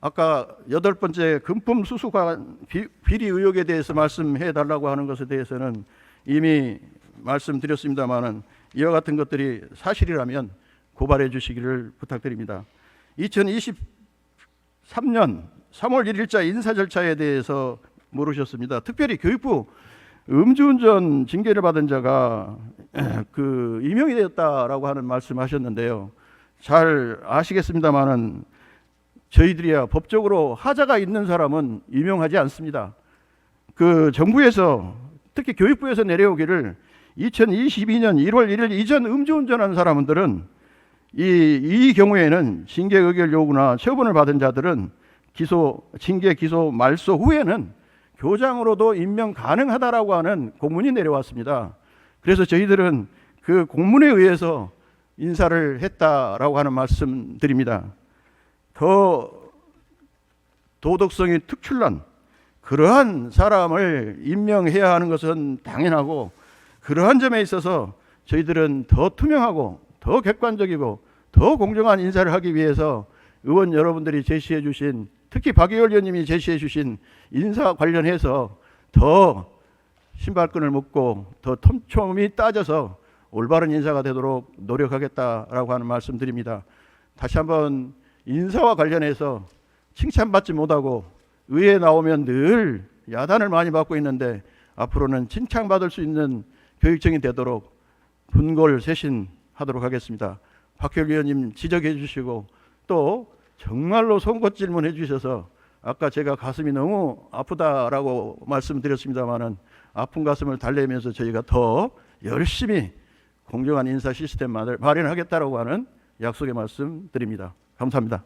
아까 8번째 금품 수수관 비리 의혹에 대해서 말씀해 달라고 하는 것에 대해서는 이미 말씀드렸습니다마는 이와 같은 것들이 사실이라면 고발해 주시기를 부탁드립니다. 2023년 3월 1일자 인사 절차에 대해서 물으셨습니다. 특별히 교육부 음주운전 징계를 받은 자가 임용이 되었다라고 하는 말씀하셨는데요. 잘 아시겠습니다마는 저희들이야 법적으로 하자가 있는 사람은 임용하지 않습니다. 정부에서 특히 교육부에서 내려오기를 2022년 1월 1일 이전 음주운전한 사람들은 이 경우에는 징계 의결 요구나 처분을 받은 자들은 징계 기소 말소 후에는 교장으로도 임명 가능하다라고 하는 공문이 내려왔습니다. 그래서 저희들은 그 공문에 의해서 인사를 했다라고 하는 말씀드립니다. 더 도덕성이 특출난 그러한 사람을 임명해야 하는 것은 당연하고, 그러한 점에 있어서 저희들은 더 투명하고 더 객관적이고 더 공정한 인사를 하기 위해서 의원 여러분들이 제시해 주신, 특히 박의월 의원님이 제시해 주신 인사 관련해서 더 신발끈을 묶고 더 촘촘히 따져서 올바른 인사가 되도록 노력하겠다라고 하는 말씀드립니다. 다시 한번 인사와 관련해서 칭찬받지 못하고 의회에 나오면 늘 야단을 많이 받고 있는데, 앞으로는 칭찬받을 수 있는 교육청이 되도록 분골쇄신하도록 하겠습니다. 박효일 의원님 지적해 주시고 또 정말로 송곳 질문해 주셔서 아까 제가 가슴이 너무 아프다라고 말씀드렸습니다마는 아픈 가슴을 달래면서 저희가 더 열심히 공정한 인사 시스템 마련하겠다라고 하는 약속의 말씀 드립니다. 감사합니다.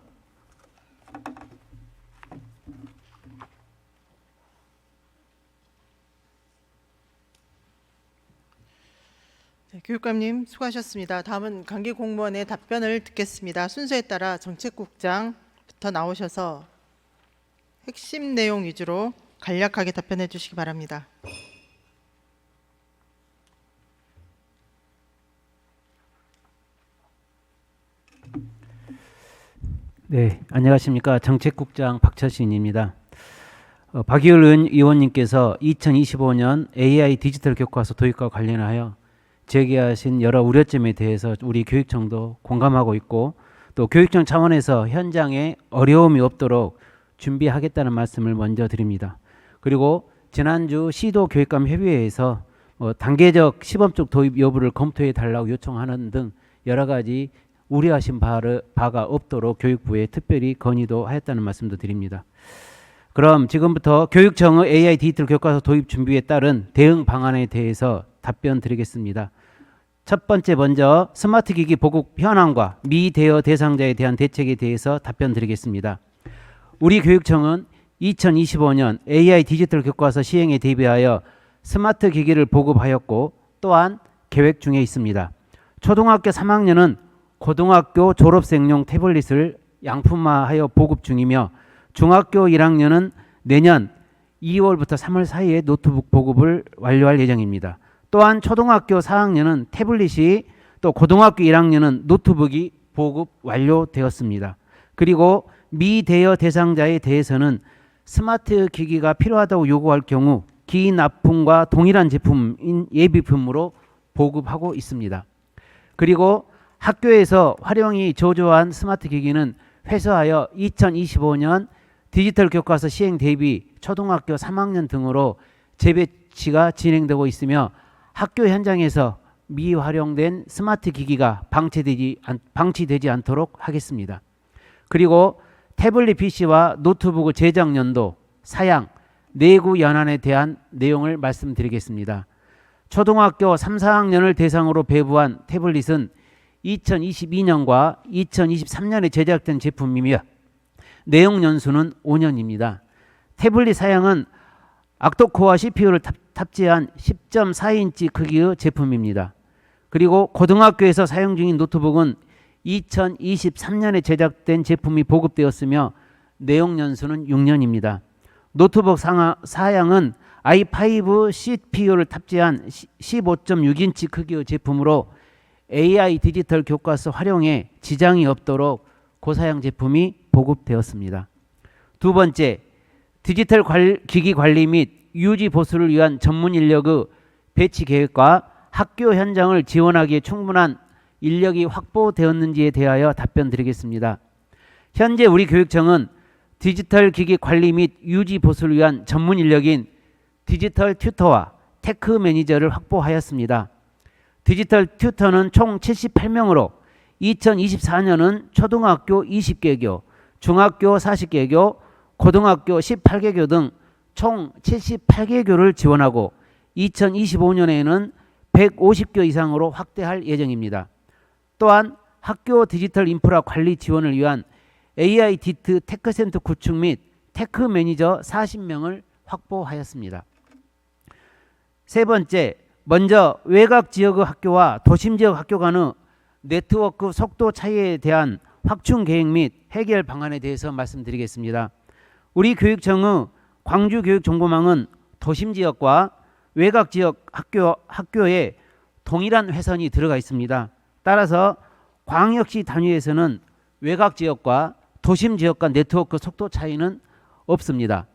네, 교육감님 수고하셨습니다. 다음은 관계 공무원의 답변을 듣겠습니다. 순서에 따라 정책국장부터 나오셔서 핵심 내용 위주로 간략하게 답변해 주시기 바랍니다. 네, 안녕하십니까. 정책국장 박철신입니다. 박의월 의원님께서 2025년 AI 디지털 교과서 도입과 관련하여 제기하신 여러 우려점에 대해서 우리 교육청도 공감하고 있고, 또 교육청 차원에서 현장에 어려움이 없도록 준비하겠다는 말씀을 먼저 드립니다. 그리고 지난주 시도 교육감 협의회에서 단계적 시범적 도입 여부를 검토해 달라고 요청하는 등 여러 가지 우려하신 바가 없도록 교육부에 특별히 건의도 하였다는 말씀도 드립니다. 그럼 지금부터 교육청의 AI 디지털 교과서 도입 준비에 따른 대응 방안에 대해서 답변 드리겠습니다. 첫 번째 먼저 스마트 기기 보급 현황과 미대여 대상자에 대한 대책에 대해서 답변 드리겠습니다. 우리 교육청은 2025년 AI 디지털 교과서 시행에 대비하여 스마트 기기를 보급하였고 또한 계획 중에 있습니다. 초등학교 3학년은 고등학교 졸업생용 태블릿을 양품화하여 보급 중이며, 중학교 1학년은 내년 2월부터 3월 사이에 노트북 보급을 완료할 예정입니다. 또한 초등학교 4학년은 태블릿이, 또 고등학교 1학년은 노트북이 보급 완료되었습니다. 그리고 미대여 대상자에 대해서는 스마트 기기가 필요하다고 요구할 경우 기인 납품과 동일한 제품인 예비품으로 보급하고 있습니다. 그리고 학교에서 활용이 저조한 스마트 기기는 회수하여 2025년 디지털 교과서 시행 대비 초등학교 3학년 등으로 재배치가 진행되고 있으며, 학교 현장에서 미활용된 스마트 기기가 방치되지 않도록 하겠습니다. 그리고 태블릿 PC와 노트북 제작 연도, 사양, 내구 연한에 대한 내용을 말씀드리겠습니다. 초등학교 3, 4학년을 대상으로 배부한 태블릿은 2022년과 2023년에 제작된 제품이며 내용 연수는 5년입니다. 태블릿 사양은 악도코어 CPU를 탑재한 10.4인치 크기의 제품입니다. 그리고 고등학교에서 사용 중인 노트북은 2023년에 제작된 제품이 보급되었으며 내용 연수는 6년입니다. 노트북 사양은 i5 CPU를 탑재한 15.6인치 크기의 제품으로 AI 디지털 교과서 활용에 지장이 없도록 고사양 제품이 보급되었습니다. 두 번째, 디지털 기기 관리 및 유지 보수를 위한 전문 인력의 배치 계획과 학교 현장을 지원하기에 충분한 인력이 확보되었는지에 대하여 답변드리겠습니다. 현재 우리 교육청은 디지털 기기 관리 및 유지 보수를 위한 전문 인력인 디지털 튜터와 테크 매니저를 확보하였습니다. 디지털 튜터는 총 78명으로 2024년은 초등학교 20개교, 중학교 40개교, 고등학교 18개교 등 총 78개교를 지원하고 2025년에는 150교 이상으로 확대할 예정입니다. 또한 학교 디지털 인프라 관리 지원을 위한 AI 디트 테크센터 구축 및 테크 매니저 40명을 확보하였습니다. 세 번째, 먼저 외곽 지역의 학교와 도심 지역 학교 간의 네트워크 속도 차이에 대한 확충 계획 및 해결 방안에 대해서 말씀드리겠습니다. 우리 교육청의 광주교육정보망은 도심 지역과 외곽 지역 학교에 동일한 회선이 들어가 있습니다. 따라서 광역시 단위에서는 외곽 지역과 도심 지역 간 네트워크 속도 차이는 없습니다.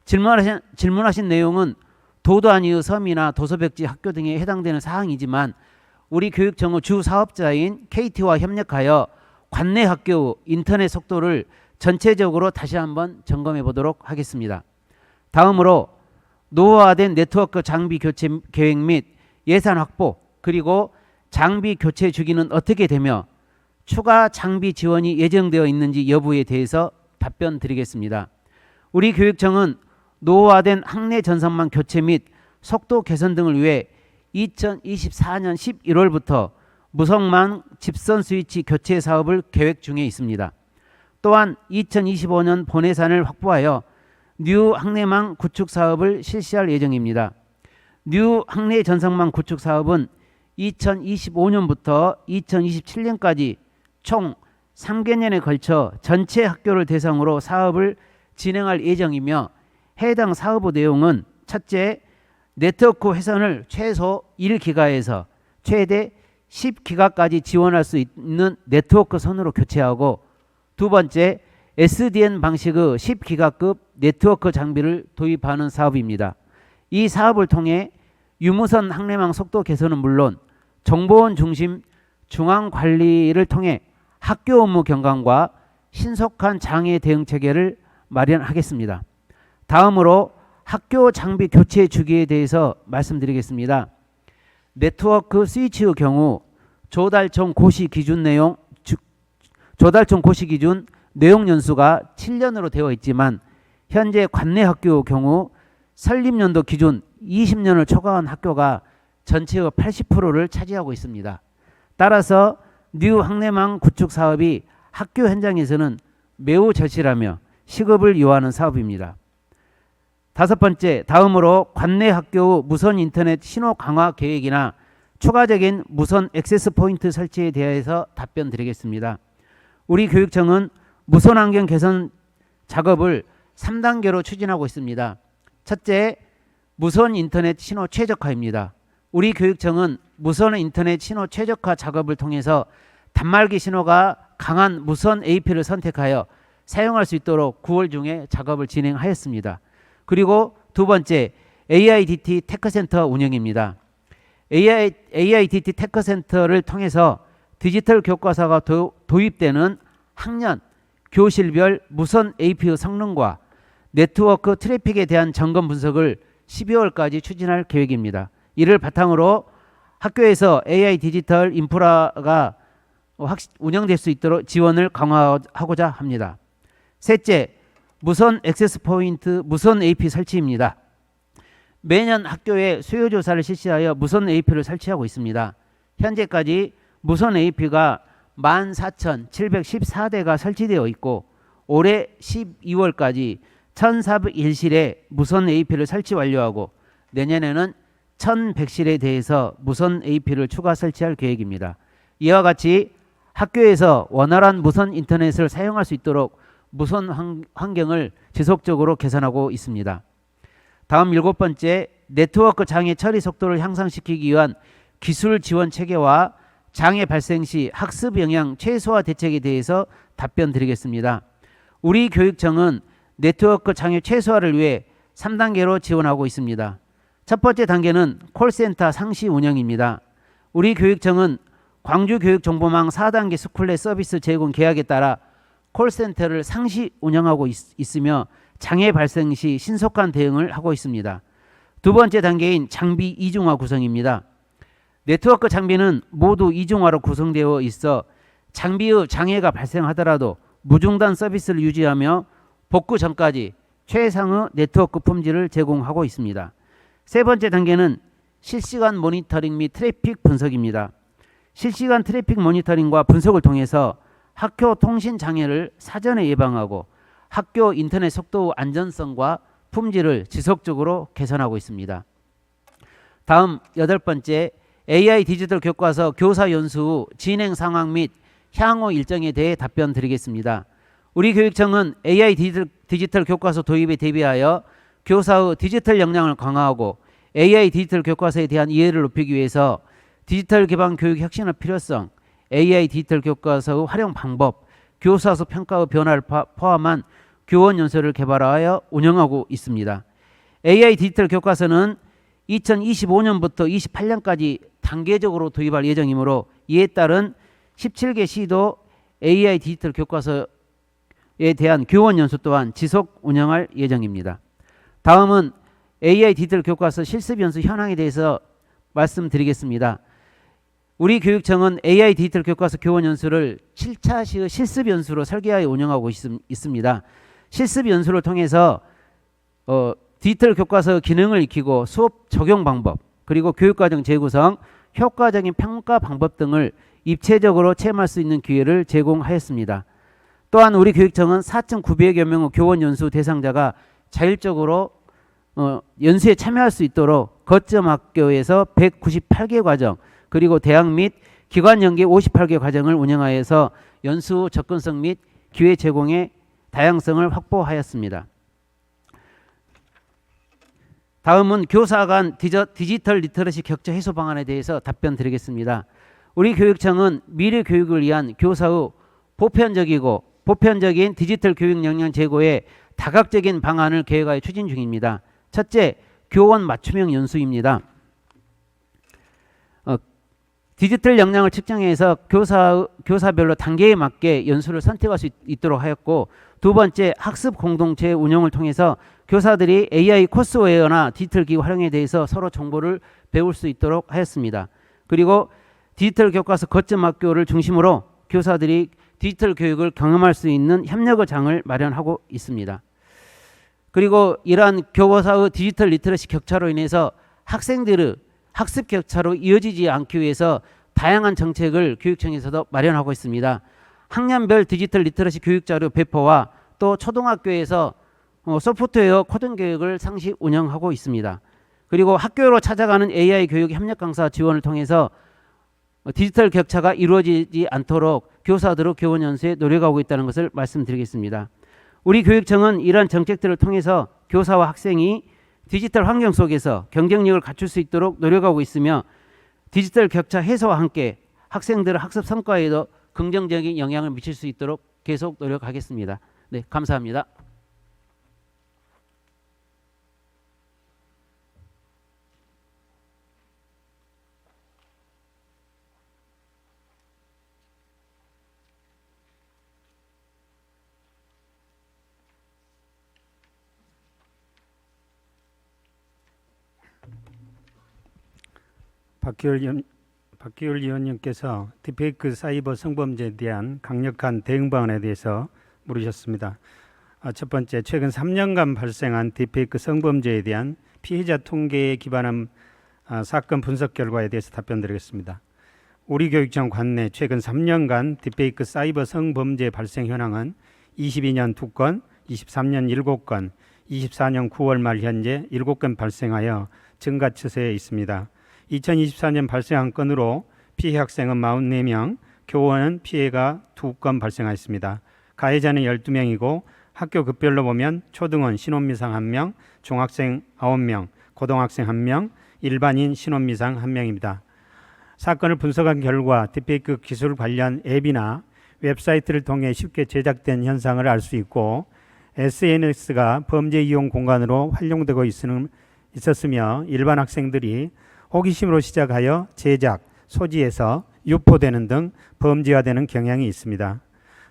질문하신 내용은 도 단위의 섬이나 도서백지 학교 등에 해당되는 사항이지만 우리 교육청의 주 사업자인 KT와 협력하여 관내 학교 인터넷 속도를 전체적으로 다시 한번 점검해 보도록 하겠습니다. 다음으로 노후화된 네트워크 장비 교체 계획 및 예산 확보, 그리고 장비 교체 주기는 어떻게 되며 추가 장비 지원이 예정되어 있는지 여부에 대해서 답변 드리겠습니다. 우리 교육청은 노후화된 학내 전선망 교체 및 속도 개선 등을 위해 2024년 11월부터 무선망 집선 스위치 교체 사업을 계획 중에 있습니다. 또한 2025년 본 예산을 확보하여 뉴 학내망 구축 사업을 실시할 예정입니다. 뉴 학내 전선망 구축 사업은 2025년부터 2027년까지 총 3개년에 걸쳐 전체 학교를 대상으로 사업을 진행할 예정이며 해당 사업의 내용은 첫째, 네트워크 회선을 최소 1기가에서 최대 10기가까지 지원할 수 있는 네트워크 선으로 교체하고, 두 번째, SDN 방식의 10기가급 네트워크 장비를 도입하는 사업입니다. 이 사업을 통해 유무선 학내망 속도 개선은 물론 정보원 중심 중앙 관리를 통해 학교 업무 경감과 신속한 장애 대응 체계를 마련하겠습니다. 다음으로 학교 장비 교체 주기에 대해서 말씀드리겠습니다. 네트워크 스위치의 경우 조달청 고시 기준 내용 연수가 7년으로 되어 있지만 현재 관내 학교의 경우 설립연도 기준 20년을 초과한 학교가 전체의 80%를 차지하고 있습니다. 따라서 뉴 학내망 구축 사업이 학교 현장에서는 매우 절실하며 시급을 요하는 사업입니다. 다섯 번째, 다음으로 관내 학교 무선 인터넷 신호 강화 계획이나 추가적인 무선 액세스 포인트 설치에 대해서 답변 드리겠습니다. 우리 교육청은 무선 환경 개선 작업을 3단계로 추진하고 있습니다. 첫째, 무선 인터넷 신호 최적화입니다. 우리 교육청은 무선 인터넷 신호 최적화 작업을 통해서 단말기 신호가 강한 무선 AP를 선택하여 사용할 수 있도록 9월 중에 작업을 진행하였습니다. 그리고 두 번째, AIDT 테크센터 운영입니다. AIDT 테크센터를 통해서 디지털 교과서가 도입되는 학년, 교실별 무선 AP의 성능과 네트워크 트래픽에 대한 점검 분석을 12월까지 추진할 계획입니다. 이를 바탕으로 학교에서 AI 디지털 인프라가 운영될 수 있도록 지원을 강화하고자 합니다. 셋째, 무선 액세스 포인트 무선 AP 설치입니다. 매년 학교에 수요 조사를 실시하여 무선 AP를 설치하고 있습니다. 현재까지 무선 AP가 14,714대가 설치되어 있고 올해 12월까지 1,401실에 무선 AP를 설치 완료하고 내년에는 1,100실에 대해서 무선 AP를 추가 설치할 계획입니다. 이와 같이 학교에서 원활한 무선 인터넷을 사용할 수 있도록 무선 환경을 지속적으로 개선하고 있습니다. 다음 7번째, 네트워크 장애 처리 속도를 향상시키기 위한 기술 지원 체계와 장애 발생 시 학습 영향 최소화 대책에 대해서 답변 드리겠습니다. 우리 교육청은 네트워크 장애 최소화를 위해 3단계로 지원하고 있습니다. 첫 번째 단계는 콜센터 상시 운영입니다. 우리 교육청은 광주교육정보망 4단계 스쿨렛 서비스 제공 계약에 따라 콜센터를 상시 운영하고 있으며 장애 발생 시 신속한 대응을 하고 있습니다. 두 번째 단계인 장비 이중화 구성입니다. 네트워크 장비는 모두 이중화로 구성되어 있어 장비의 장애가 발생하더라도 무중단 서비스를 유지하며 복구 전까지 최상의 네트워크 품질을 제공하고 있습니다. 세 번째 단계는 실시간 모니터링 및 트래픽 분석입니다. 실시간 트래픽 모니터링과 분석을 통해서 학교 통신 장애를 사전에 예방하고 학교 인터넷 속도 안전성과 품질을 지속적으로 개선하고 있습니다. 다음 8번째, AI 디지털 교과서 교사 연수 후 진행 상황 및 향후 일정에 대해 답변 드리겠습니다. 우리 교육청은 AI 디지털 교과서 도입에 대비하여 교사의 디지털 역량을 강화하고 AI 디지털 교과서에 대한 이해를 높이기 위해서 디지털 기반 교육 혁신의 필요성, AI 디지털 교과서의 활용 방법, 교사수 평가의 변화를 포함한 교원 연수를 개발하여 운영하고 있습니다. AI 디지털 교과서는 2025년부터 28년까지 단계적으로 도입할 예정이므로 이에 따른 17개 시도 AI 디지털 교과서에 대한 교원 연수 또한 지속 운영할 예정입니다. 다음은 AI 디지털 교과서 실습 연수 현황에 대해서 말씀드리겠습니다. 우리 교육청은 AI 디지털 교과서 교원 연수를 7차 시의 실습 연수로 설계하여 운영하고 있습니다. 실습 연수를 통해서 디지털 교과서 기능을 익히고 수업 적용 방법, 그리고 교육과정 재구성, 효과적인 평가 방법 등을 입체적으로 체험할 수 있는 기회를 제공하였습니다. 또한 우리 교육청은 4,900여 명의 교원 연수 대상자가 자율적으로 연수에 참여할 수 있도록 거점 학교에서 198개 과정, 그리고 대학 및 기관 연계 58개 과정을 운영하여서 연수 접근성 및 기회 제공의 다양성을 확보하였습니다. 다음은 교사 간 디지털 리터러시 격차 해소 방안에 대해서 답변 드리겠습니다. 우리 교육청은 미래 교육을 위한 교사의 보편적인 디지털 교육 역량 제고에 다각적인 방안을 계획하여 추진 중입니다. 첫째, 교원 맞춤형 연수입니다. 디지털 역량을 측정해서 교사별로 단계에 맞게 연수를 선택할 수 있도록 하였고, 두 번째, 학습 공동체 운영을 통해서 교사들이 AI 코스웨어나 디지털 기기 활용에 대해서 서로 정보를 배울 수 있도록 하였습니다. 그리고 디지털 교과서 거점 학교를 중심으로 교사들이 디지털 교육을 경험할 수 있는 협력의 장을 마련하고 있습니다. 그리고 이러한 교사의 디지털 리터러시 격차로 인해서 학생들의 학습 격차로 이어지지 않기 위해서 다양한 정책을 교육청에서도 마련하고 있습니다. 학년별 디지털 리터러시 교육자료 배포와 또 초등학교에서 소프트웨어 코딩 교육을 상시 운영하고 있습니다. 그리고 학교로 찾아가는 AI 교육 협력 강사 지원을 통해서 디지털 격차가 이루어지지 않도록 교사들의 교원 연수에 노력하고 있다는 것을 말씀드리겠습니다. 우리 교육청은 이러한 정책들을 통해서 교사와 학생이 디지털 환경 속에서 경쟁력을 갖출 수 있도록 노력하고 있으며 디지털 격차 해소와 함께 학생들의 학습 성과에도 긍정적인 영향을 미칠 수 있도록 계속 노력하겠습니다. 네, 감사합니다. 박기율 의원님께서 딥페이크 사이버 성범죄에 대한 강력한 대응 방안에 대해서 물으셨습니다. 첫 번째, 최근 3년간 발생한 딥페이크 성범죄에 대한 피해자 통계에 기반한 사건 분석 결과에 대해서 답변드리겠습니다. 우리 교육청 관내 최근 3년간 딥페이크 사이버 성범죄 발생 현황은 22년 2건, 23년 7건, 24년 9월 말 현재 7건 발생하여 증가 추세에 있습니다. 2024년 발생한 건으로 피해 학생은 44명, 교원은 피해가 2건 발생하였습니다. 가해자는 12명이고 학교 급별로 보면 초등원 신원미상 1명, 중학생 9명, 고등학생 1명, 일반인 신원미상 1명입니다. 사건을 분석한 결과 딥페이크 기술 관련 앱이나 웹사이트를 통해 쉽게 제작된 현상을 알 수 있고 SNS가 범죄 이용 공간으로 활용되고 있었으며 일반 학생들이 호기심으로 시작하여 제작, 소지해서 유포되는 등 범죄화되는 경향이 있습니다.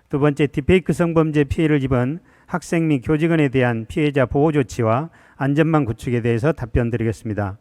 두 번째, 딥페이크 성범죄 피해를 입은 학생 및 교직원에 대한 피해자 보호 조치와 안전망 구축에 대해서 답변드리겠습니다.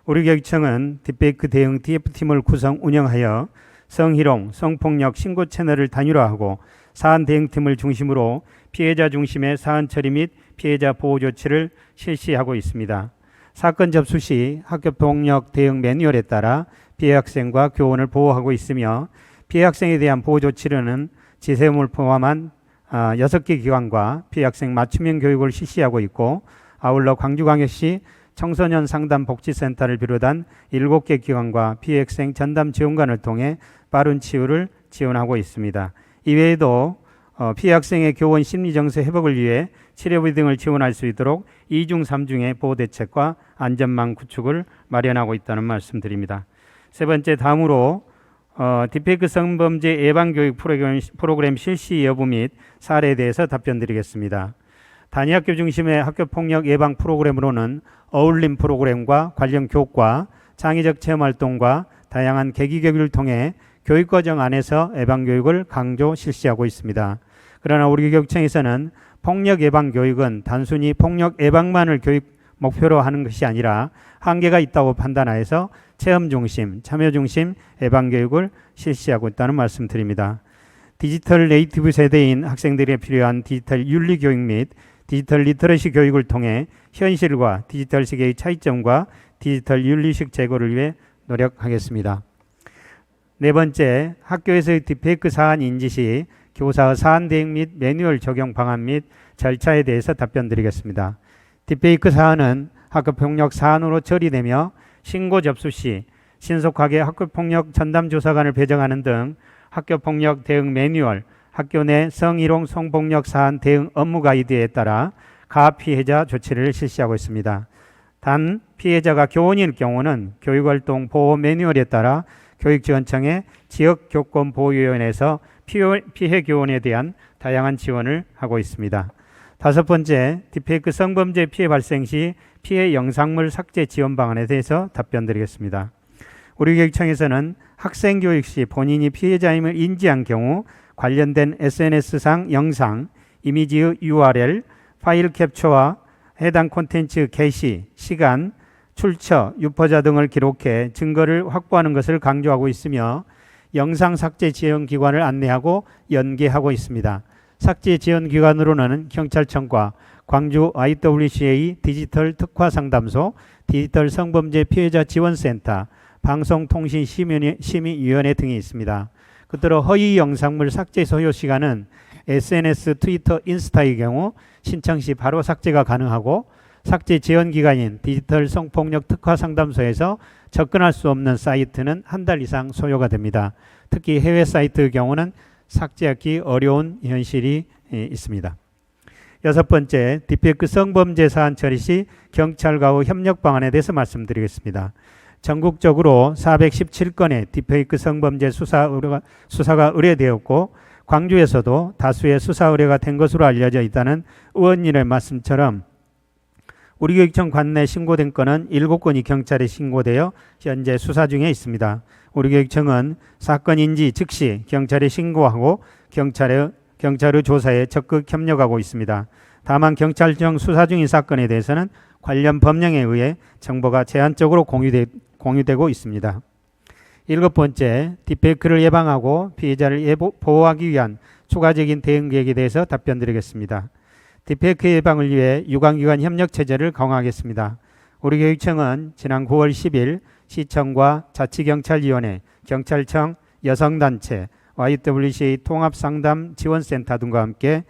우리 교육청은 딥페이크 대응 TF팀을 구성 운영하여 성희롱, 성폭력 신고 채널을 단일화하고 사안 대응팀을 중심으로 피해자 중심의 사안 처리 및 피해자 보호 조치를 실시하고 있습니다. 사건 접수 시 학교폭력 대응 매뉴얼에 따라 피해 학생과 교원을 보호하고 있으며 피해 학생에 대한 보호 조치로는 지세움을 포함한 6개 기관과 피해 학생 맞춤형 교육을 실시하고 있고 아울러 광주광역시 청소년 상담 복지센터를 비롯한 7개 기관과 피해 학생 전담 지원관을 통해 빠른 치유를 지원하고 있습니다. 이외에도 피해 학생의 교원 심리 정서 회복을 위해 치료비 등을 지원할 수 있도록 2중 3중의 보호 대책과 안전망 구축을 마련하고 있다는 말씀드립니다. 세 번째, 다음으로 딥페이크 성범죄 예방 교육 프로그램 실시 여부 및 사례에 대해서 답변드리겠습니다. 단위 학교 중심의 학교 폭력 예방 프로그램으로는 어울림 프로그램과 관련 교과, 창의적 체험 활동과 다양한 계기 교육을 통해 교육 과정 안에서 예방 교육을 강조 실시하고 있습니다. 그러나 우리 교육청에서는 폭력 예방 교육은 단순히 폭력 예방만을 교육 목표로 하는 것이 아니라 한계가 있다고 판단하여서 체험 중심, 참여 중심 예방 교육을 실시하고 있다는 말씀드립니다. 디지털 네이티브 세대인 학생들에 필요한 디지털 윤리 교육 및 디지털 리터러시 교육을 통해 현실과 디지털 세계의 차이점과 디지털 윤리식 제고를 위해 노력하겠습니다. 네 번째, 학교에서의 딥페이크 사안 인지 시 교사의 사안 대응 및 매뉴얼 적용 방안 및 절차에 대해서 답변드리겠습니다. 딥페이크 사안은 학교폭력 사안으로 처리되며 신고 접수 시 신속하게 학교폭력 전담조사관을 배정하는 등 학교폭력 대응 매뉴얼, 학교 내 성희롱 성폭력 사안 대응 업무 가이드에 따라 가피해자 조치를 실시하고 있습니다. 단 피해자가 교원일 경우는 교육활동 보호 매뉴얼에 따라 교육지원청의 지역교권보호위원회에서 피해 교원에 대한 다양한 지원을 하고 있습니다. 다섯 번째, 딥페이크 성범죄 피해 발생 시 피해 영상물 삭제 지원 방안에 대해서 답변드리겠습니다. 우리 교육청에서는 학생 교육 시 본인이 피해자임을 인지한 경우 관련된 SNS상 영상, 이미지의 URL, 파일 캡처와 해당 콘텐츠 게시, 시간, 출처, 유포자 등을 기록해 증거를 확보하는 것을 강조하고 있으며 영상 삭제 지원 기관을 안내하고 연계하고 있습니다. 삭제 지원 기관으로는 경찰청과 광주 IWCA 디지털 특화 상담소, 디지털 성범죄 피해자 지원센터, 방송통신시민위원회 등이 있습니다. 그대로 허위 영상물 삭제 소요 시간은 SNS, 트위터, 인스타의 경우 신청 시 바로 삭제가 가능하고 삭제 지원 기관인 디지털 성폭력 특화 상담소에서 접근할 수 없는 사이트는 한 달 이상 소요가 됩니다. 특히 해외 사이트의 경우는 삭제하기 어려운 현실이 있습니다. 여섯 번째, 딥페이크 성범죄 사안 처리 시 경찰과의 협력 방안에 대해서 말씀드리겠습니다. 전국적으로 417건의 딥페이크 성범죄 수사가 의뢰되었고 광주에서도 다수의 수사 의뢰가 된 것으로 알려져 있다는 의원님의 말씀처럼 우리 교육청 관내 신고된 건은 7건이 경찰에 신고되어 현재 수사 중에 있습니다. 우리 교육청은 사건 인지 즉시 경찰에 신고하고 경찰의 조사에 적극 협력하고 있습니다. 다만 경찰청 수사 중인 사건에 대해서는 관련 법령에 의해 정보가 제한적으로 공유되고 있습니다. 일곱 번째, 딥페이크를 예방하고 피해자를 보호하기 위한 추가적인 대응 계획에 대해서 답변드리겠습니다. 딥페이크 예방을 위해 유관기관 협력 체제를 강화하겠습니다. 우리 교육청은 지난 9월 10일 시청과 자치경찰위원회, 경찰청, 여성단체, YWCA 통합상담지원센터 등과 함께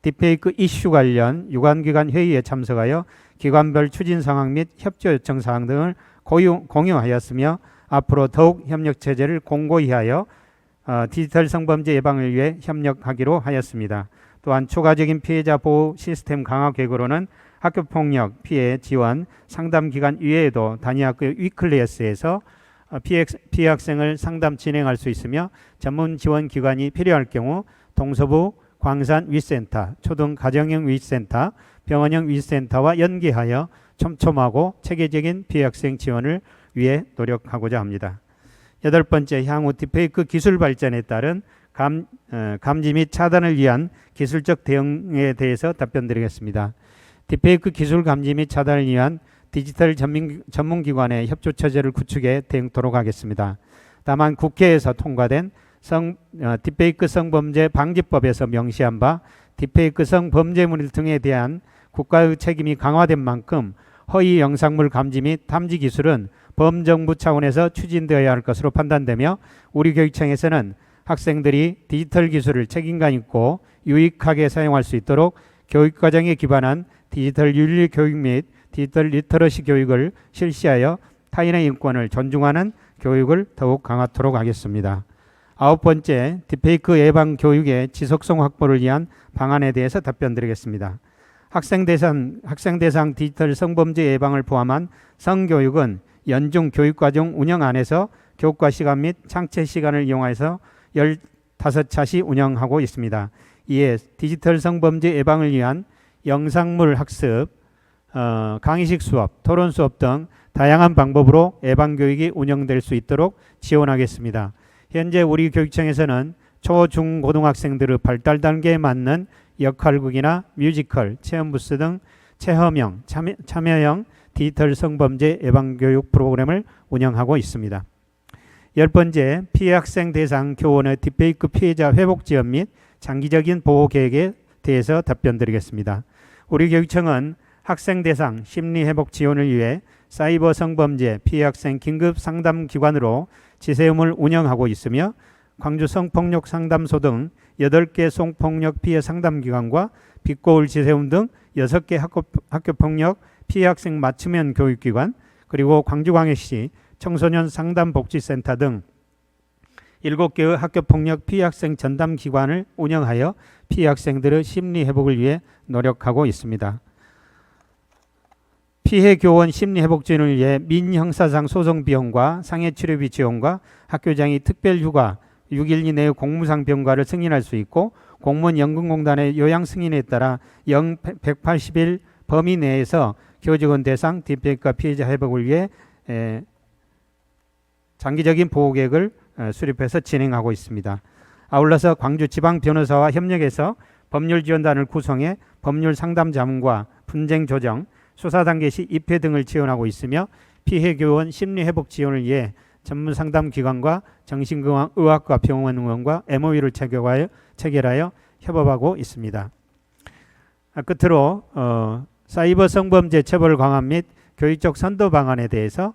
딥페이크 이슈 관련 유관기관 회의에 참석하여 기관별 추진 상황 및 협조 요청 사항 등을 공유하였으며 앞으로 더욱 협력 체제를 공고히 하여 디지털 성범죄 예방을 위해 협력하기로 하였습니다. 또한 추가적인 피해자 보호 시스템 강화 계획으로는 학교폭력 피해 지원 상담기관 이외에도 단위학교 위클래스에서 피해 학생을 상담 진행할 수 있으며 전문 지원 기관이 필요할 경우 동서부 광산 위센터, 초등 가정형 위센터, 병원형 위센터와 연계하여 촘촘하고 체계적인 피해 학생 지원을 위해 노력하고자 합니다. 8번째, 향후 딥페이크 기술 발전에 따른 감지 및 차단을 위한 기술적 대응에 대해서 답변드리겠습니다. 딥페이크 기술 감지 및 차단을 위한 디지털 전문기관의 협조 체제를 구축해 대응토록 하겠습니다. 다만 국회에서 통과된 딥페이크 성범죄 방지법에서 명시한 바 딥페이크 성범죄물 등에 대한 국가의 책임이 강화된 만큼 허위 영상물 감지 및 탐지 기술은 범정부 차원에서 추진되어야 할 것으로 판단되며 우리 교육청에서는 학생들이 디지털 기술을 책임감 있고 유익하게 사용할 수 있도록 교육과정에 기반한 디지털 윤리 교육 및 디지털 리터러시 교육을 실시하여 타인의 인권을 존중하는 교육을 더욱 강화하도록 하겠습니다. 9번째, 딥페이크 예방 교육의 지속성 확보를 위한 방안에 대해서 답변드리겠습니다. 학생 대상 디지털 성범죄 예방을 포함한 성교육은 연중 교육과정 운영 안에서 교과 시간 및 창체 시간을 이용해서 15차시 운영하고 있습니다. 이에 디지털 성범죄 예방을 위한 영상물 학습, 강의식 수업, 토론 수업 등 다양한 방법으로 예방 교육이 운영될 수 있도록 지원하겠습니다. 현재 우리 교육청에서는 초, 중, 고등학생들의 발달 단계에 맞는 역할극이나 뮤지컬, 체험부스 등 체험형, 참여형 디지털 성범죄 예방교육 프로그램을 운영하고 있습니다. 10번째, 피해 학생 대상 교원의 딥페이크 피해자 회복 지원 및 장기적인 보호 계획에 대해서 답변드리겠습니다. 우리 교육청은 학생 대상 심리 회복 지원을 위해 사이버 성범죄 피해 학생 긴급 상담 기관으로 지세움을 운영하고 있으며 광주 성폭력 상담소 등 8개 성폭력 피해 상담기관과 빛고울 지세움 등 6개 학교폭력 피해 학생 맞춤형 교육기관, 그리고 광주광역시 청소년 상담복지센터 등 7개의 학교폭력 피해 학생 전담기관을 운영하여 피해 학생들의 심리 회복을 위해 노력하고 있습니다. 피해 교원 심리 회복 지원을 위해 민형사상 소송 비용과 상해 치료비 지원과 학교장이 특별 휴가 6일 이내의 공무상 병가를 승인할 수 있고 공무원 연금공단의 요양 승인에 따라 180일 범위 내에서 교직원 대상 딥페이크 피해자 회복을 위해 장기적인 보호 계획을 수립해서 진행하고 있습니다. 아울러서 광주 지방 변호사와 협력해서 법률 지원단을 구성해 법률 상담 자문과 분쟁 조정, 수사 단계 시 입회 등을 지원하고 있으며 피해 교원 심리 회복 지원을 위해 전문 상담 기관과 정신의학과 병원 의원과 MOU를 체결하여 협업하고 있습니다. 끝으로 사이버 성범죄 처벌 강화 및 교육적 선도 방안에 대해서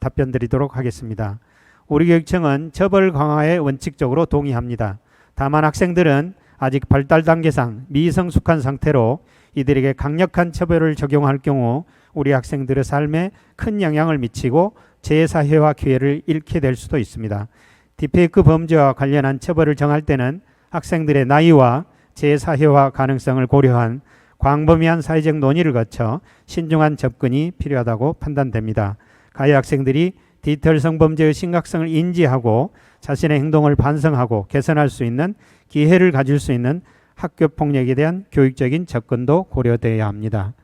답변드리도록 하겠습니다. 우리 교육청은 처벌 강화에 원칙적으로 동의합니다. 다만 학생들은 아직 발달 단계상 미성숙한 상태로 이들에게 강력한 처벌을 적용할 경우 우리 학생들의 삶에 큰 영향을 미치고 재사회화 기회를 잃게 될 수도 있습니다. 딥페이크 범죄와 관련한 처벌을 정할 때는 학생들의 나이와 재사회화 가능성을 고려한 광범위한 사회적 논의를 거쳐 신중한 접근이 필요하다고 판단됩니다. 가해 학생들이 디지털 성범죄의 심각성을 인지하고 자신의 행동을 반성하고 개선할 수 있는 기회를 가질 수 있는 학교 폭력에 대한 교육적인 접근도 고려되어야 합니다.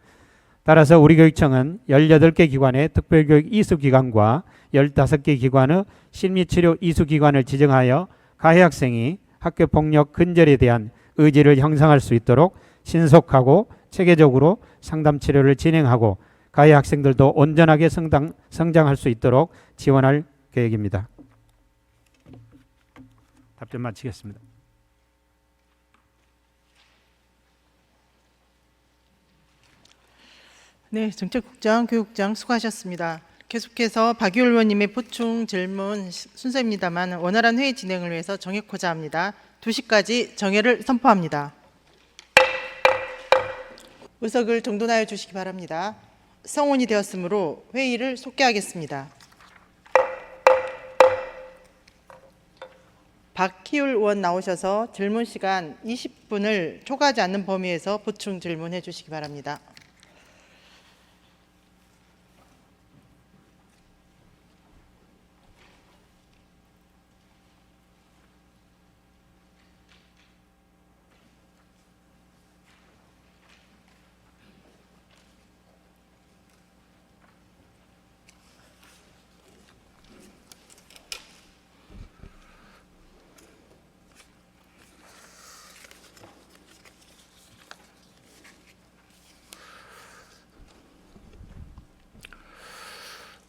따라서 우리 교육청은 18개 기관의 특별교육 이수기관과 15개 기관의 심리치료 이수기관을 지정하여 가해 학생이 학교폭력 근절에 대한 의지를 형성할 수 있도록 신속하고 체계적으로 상담치료를 진행하고 가해 학생들도 온전하게 성장할 수 있도록 지원할 계획입니다. 답변 마치겠습니다. 네, 정책국장, 교육장 수고하셨습니다. 계속해서 박유일 의원님의 보충 질문 순서입니다만 원활한 회의 진행을 위해서 정해코자 합니다. 2시까지 정회를 선포합니다. 의석을 정돈하여 주시기 바랍니다. 성원이 되었으므로 회의를 속개하겠습니다. 박희율 의원 나오셔서 질문 시간 20분을 초과하지 않는 범위에서 보충 질문해 주시기 바랍니다.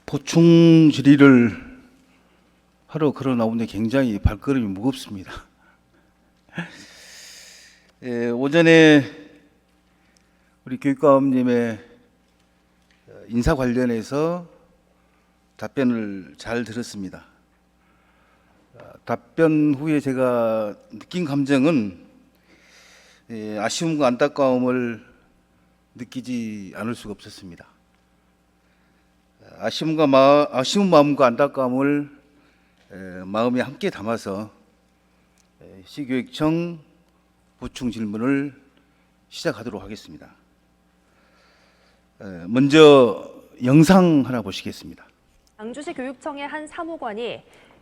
보충 질의를 하러 걸어 나오는데 굉장히 발걸음이 무겁습니다. 오전에 우리 교육감님의 인사 관련해서 답변을 잘 들었습니다. 답변 후에 제가 느낀 감정은 아쉬움과 안타까움을 느끼지 않을 수가 없었습니다. 아쉬운 마음과 안타까움을 마음에 함께 담아서 시교육청 보충 질문을 시작하도록 하겠습니다. 먼저 영상 하나 보시겠습니다. 광주시 교육청의 한 사무관이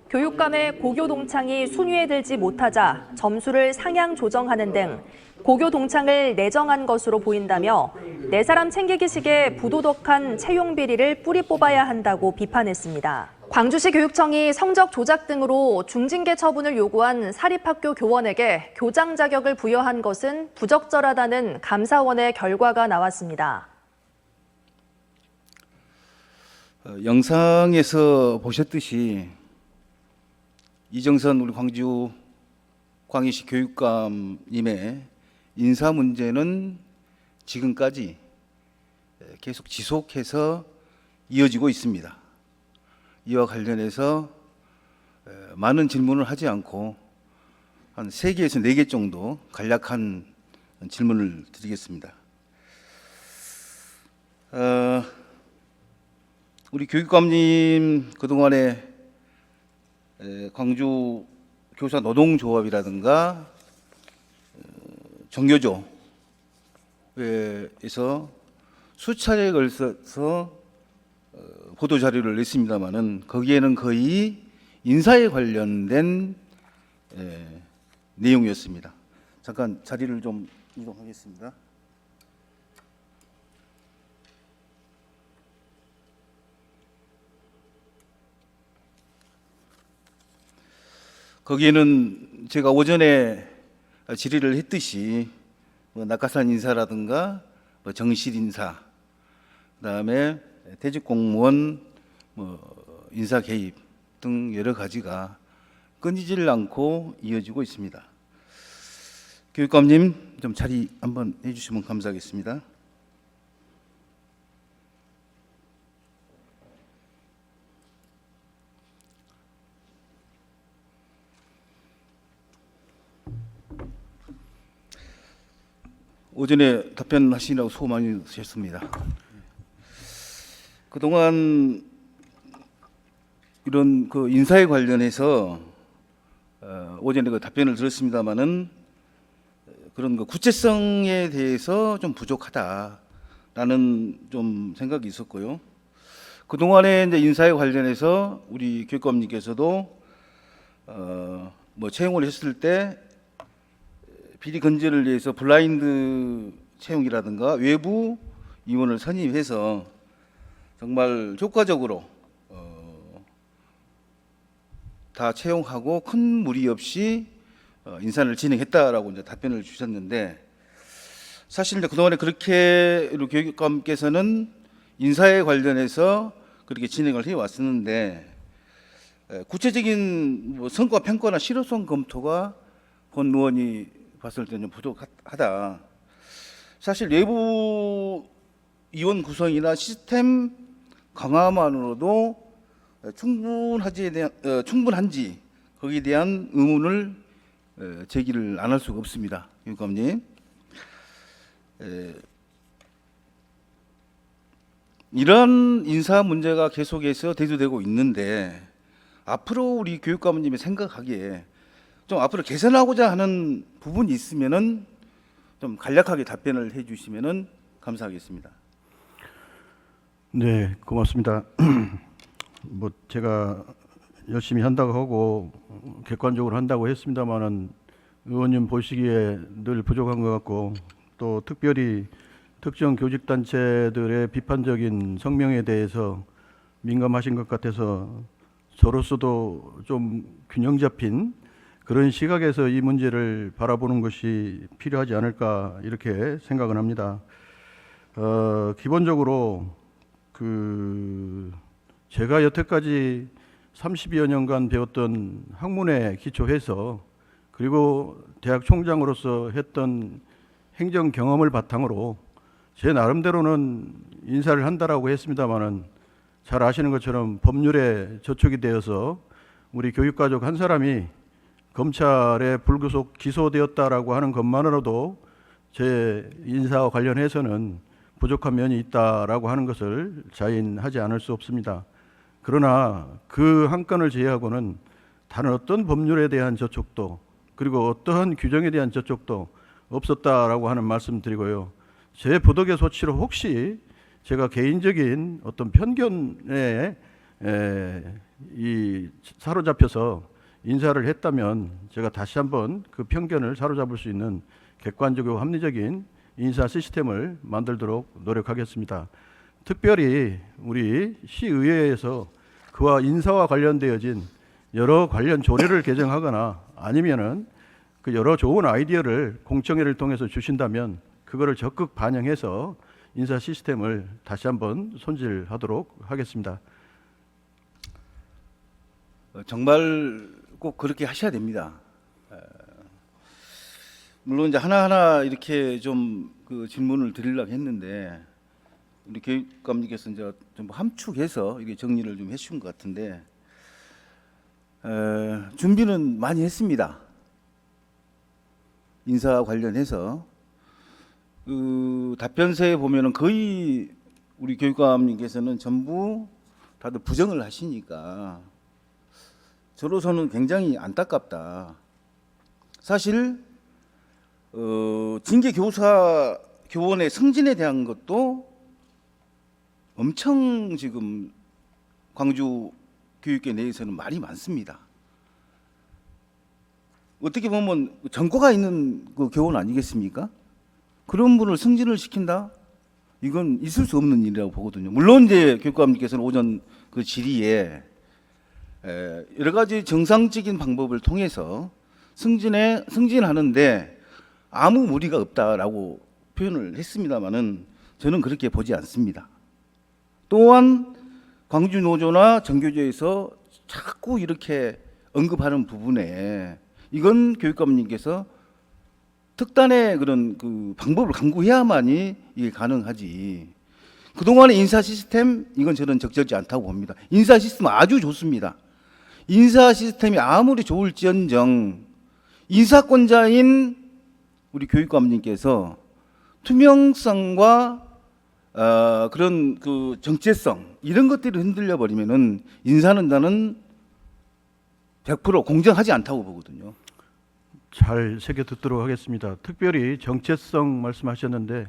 교육감의 고교 동창이 순위에 들지 못하자 점수를 상향 조정하는 등 고교 동창을 내정한 것으로 보인다며 네 사람 챙기기식의 부도덕한 채용 비리를 뿌리 뽑아야 한다고 비판했습니다. 광주시 교육청이 성적 조작 등으로 중징계 처분을 요구한 사립학교 교원에게 교장 자격을 부여한 것은 부적절하다는 감사원의 결과가 나왔습니다. 영상에서 보셨듯이 이정선 우리 광주시 교육감님의 인사 문제는 지금까지 계속 지속해서 이어지고 있습니다. 이와 관련해서 많은 질문을 하지 않고 한 3개에서 4개 정도 간략한 질문을 드리겠습니다. 우리 교육감님 그동안에 광주 교사 노동조합이라든가 정교조에서 수차례에 걸쳐서 보도 자료를 냈습니다마는 거기에는 거의 인사에 관련된 내용이었습니다. 잠깐 자리를 좀 이동하겠습니다. 거기에는 제가 오전에 질의를 했듯이 낙하산 인사라든가 정실 인사, 그다음에 퇴직 공무원 인사 개입 등 여러 가지가 끊이질 않고 이어지고 있습니다. 교육감님 좀 자리 한번 해주시면 감사하겠습니다. 오전에 답변하시느라고 수고 많이 하셨습니다. 그동안 이런 그 인사에 관련해서 오전에 그 답변을 들었습니다마는 그런 그 구체성에 대해서 좀 부족하다라는 좀 생각이 있었고요. 그동안에 이제 인사에 관련해서 우리 교육감님께서도 채용을 했을 때 비리 건재를 위해서 블라인드 채용이라든가 외부 임원을 선임해서 정말 효과적으로 다 채용하고 큰 무리 없이 인사를 진행했다라고 이제 답변을 주셨는데, 사실 이제 그동안에 그렇게 우리 교육감께서는 인사에 관련해서 그렇게 진행을 해 왔었는데 구체적인 성과 평가나 실효성 검토가 권 의원이 봤을 때는 부족하다. 사실 내부 위원 구성이나 시스템 강화만으로도 충분한지 거기에 대한 의문을 제기를 안 할 수가 없습니다. 교육감님. 이런 인사 문제가 계속해서 대두되고 있는데 앞으로 우리 교육감님이 생각하기에 좀 앞으로 개선하고자 하는 부분이 있으면은 좀 간략하게 답변을 해주시면은 감사하겠습니다. 네, 고맙습니다. 뭐 제가 열심히 한다고 하고 객관적으로 한다고 했습니다만은 의원님 보시기에 늘 부족한 것 같고 또 특별히 특정 교직 단체들의 비판적인 성명에 대해서 민감하신 것 같아서 저로서도 좀 균형 잡힌 그런 시각에서 이 문제를 바라보는 것이 필요하지 않을까 이렇게 생각을 합니다. 기본적으로 제가 여태까지 30여 년간 배웠던 학문에 기초해서 그리고 대학 총장으로서 했던 행정 경험을 바탕으로 제 나름대로는 인사를 한다라고 했습니다마는 잘 아시는 것처럼 법률에 저촉이 되어서 우리 교육가족 한 사람이 검찰에 불구속 기소되었다라고 하는 것만으로도 제 인사와 관련해서는 부족한 면이 있다라고 하는 것을 자인하지 않을 수 없습니다. 그러나 그 한 건을 제외하고는 다른 어떤 법률에 대한 저촉도 그리고 어떠한 규정에 대한 저촉도 없었다라고 하는 말씀 드리고요. 제 부득의 소치로 혹시 제가 개인적인 어떤 편견에 사로잡혀서 인사를 했다면 제가 다시 한번 그 편견을 사로잡을 수 있는 객관적이고 합리적인 인사 시스템을 만들도록 노력하겠습니다. 특별히 우리 시의회에서 그와 인사와 관련되어진 여러 관련 조례를 개정하거나 아니면은 그 여러 좋은 아이디어를 공청회를 통해서 주신다면 그거를 적극 반영해서 인사 시스템을 다시 한번 손질하도록 하겠습니다. 정말 꼭 그렇게 하셔야 됩니다. 물론 이제 하나하나 이렇게 좀 그 질문을 드리려고 했는데 우리 교육감님께서 이제 좀 함축해서 이게 정리를 좀 해주신 것 같은데 준비는 많이 했습니다. 인사 관련해서 그 답변서에 보면은 거의 우리 교육감님께서는 전부 다들 부정을 하시니까 저로서는 굉장히 안타깝다. 사실 징계 교사 교원의 승진에 대한 것도 엄청 지금 광주 교육계 내에서는 말이 많습니다. 어떻게 보면 전과가 있는 그 교원 아니겠습니까? 그런 분을 승진을 시킨다? 이건 있을 수 없는 일이라고 보거든요. 물론 이제 교육감님께서는 오전 그 질의에 여러 가지 정상적인 방법을 통해서 승진하는데 아무 무리가 없다라고 표현을 했습니다만은 저는 그렇게 보지 않습니다. 또한 광주 노조나 정교조에서 자꾸 이렇게 언급하는 부분에 이건 교육감님께서 특단의 그런 그 방법을 강구해야만이 이게 가능하지. 그동안의 인사 시스템 이건 저는 적절치 않다고 봅니다. 인사 시스템 아주 좋습니다. 인사 시스템이 아무리 좋을지언정 인사권자인 우리 교육감님께서 투명성과 그런 그 정체성 이런 것들을 흔들려 버리면은 인사는 나는 100% 공정하지 않다고 보거든요. 잘 새겨 듣도록 하겠습니다. 특별히 정체성 말씀하셨는데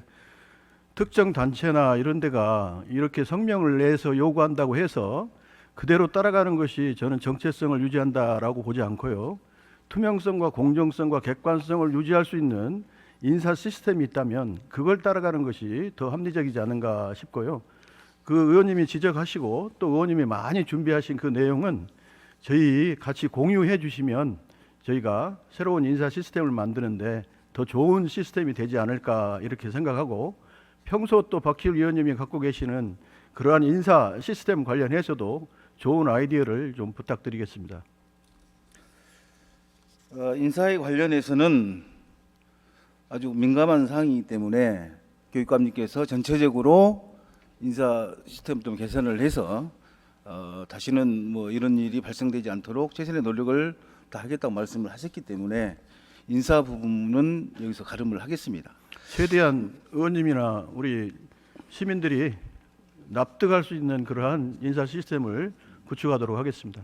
특정 단체나 이런 데가 이렇게 성명을 내서 요구한다고 해서 그대로 따라가는 것이 저는 정체성을 유지한다라고 보지 않고요. 투명성과 공정성과 객관성을 유지할 수 있는 인사 시스템이 있다면 그걸 따라가는 것이 더 합리적이지 않은가 싶고요. 그 의원님이 지적하시고 또 의원님이 많이 준비하신 그 내용은 저희 같이 공유해 주시면 저희가 새로운 인사 시스템을 만드는데 더 좋은 시스템이 되지 않을까 이렇게 생각하고 평소 또 박희일 의원님이 갖고 계시는 그러한 인사 시스템 관련해서도 좋은 아이디어를 좀 부탁드리겠습니다. 인사에 관련해서는 아주 민감한 사항이기 때문에 교육감님께서 전체적으로 인사 시스템 좀 개선을 해서 다시는 뭐 이런 일이 발생되지 않도록 최선의 노력을 다하겠다고 말씀을 하셨기 때문에 인사 부분은 여기서 가름을 하겠습니다. 최대한 의원님이나 우리 시민들이 납득할 수 있는 그러한 인사 시스템을 구축하도록 하겠습니다.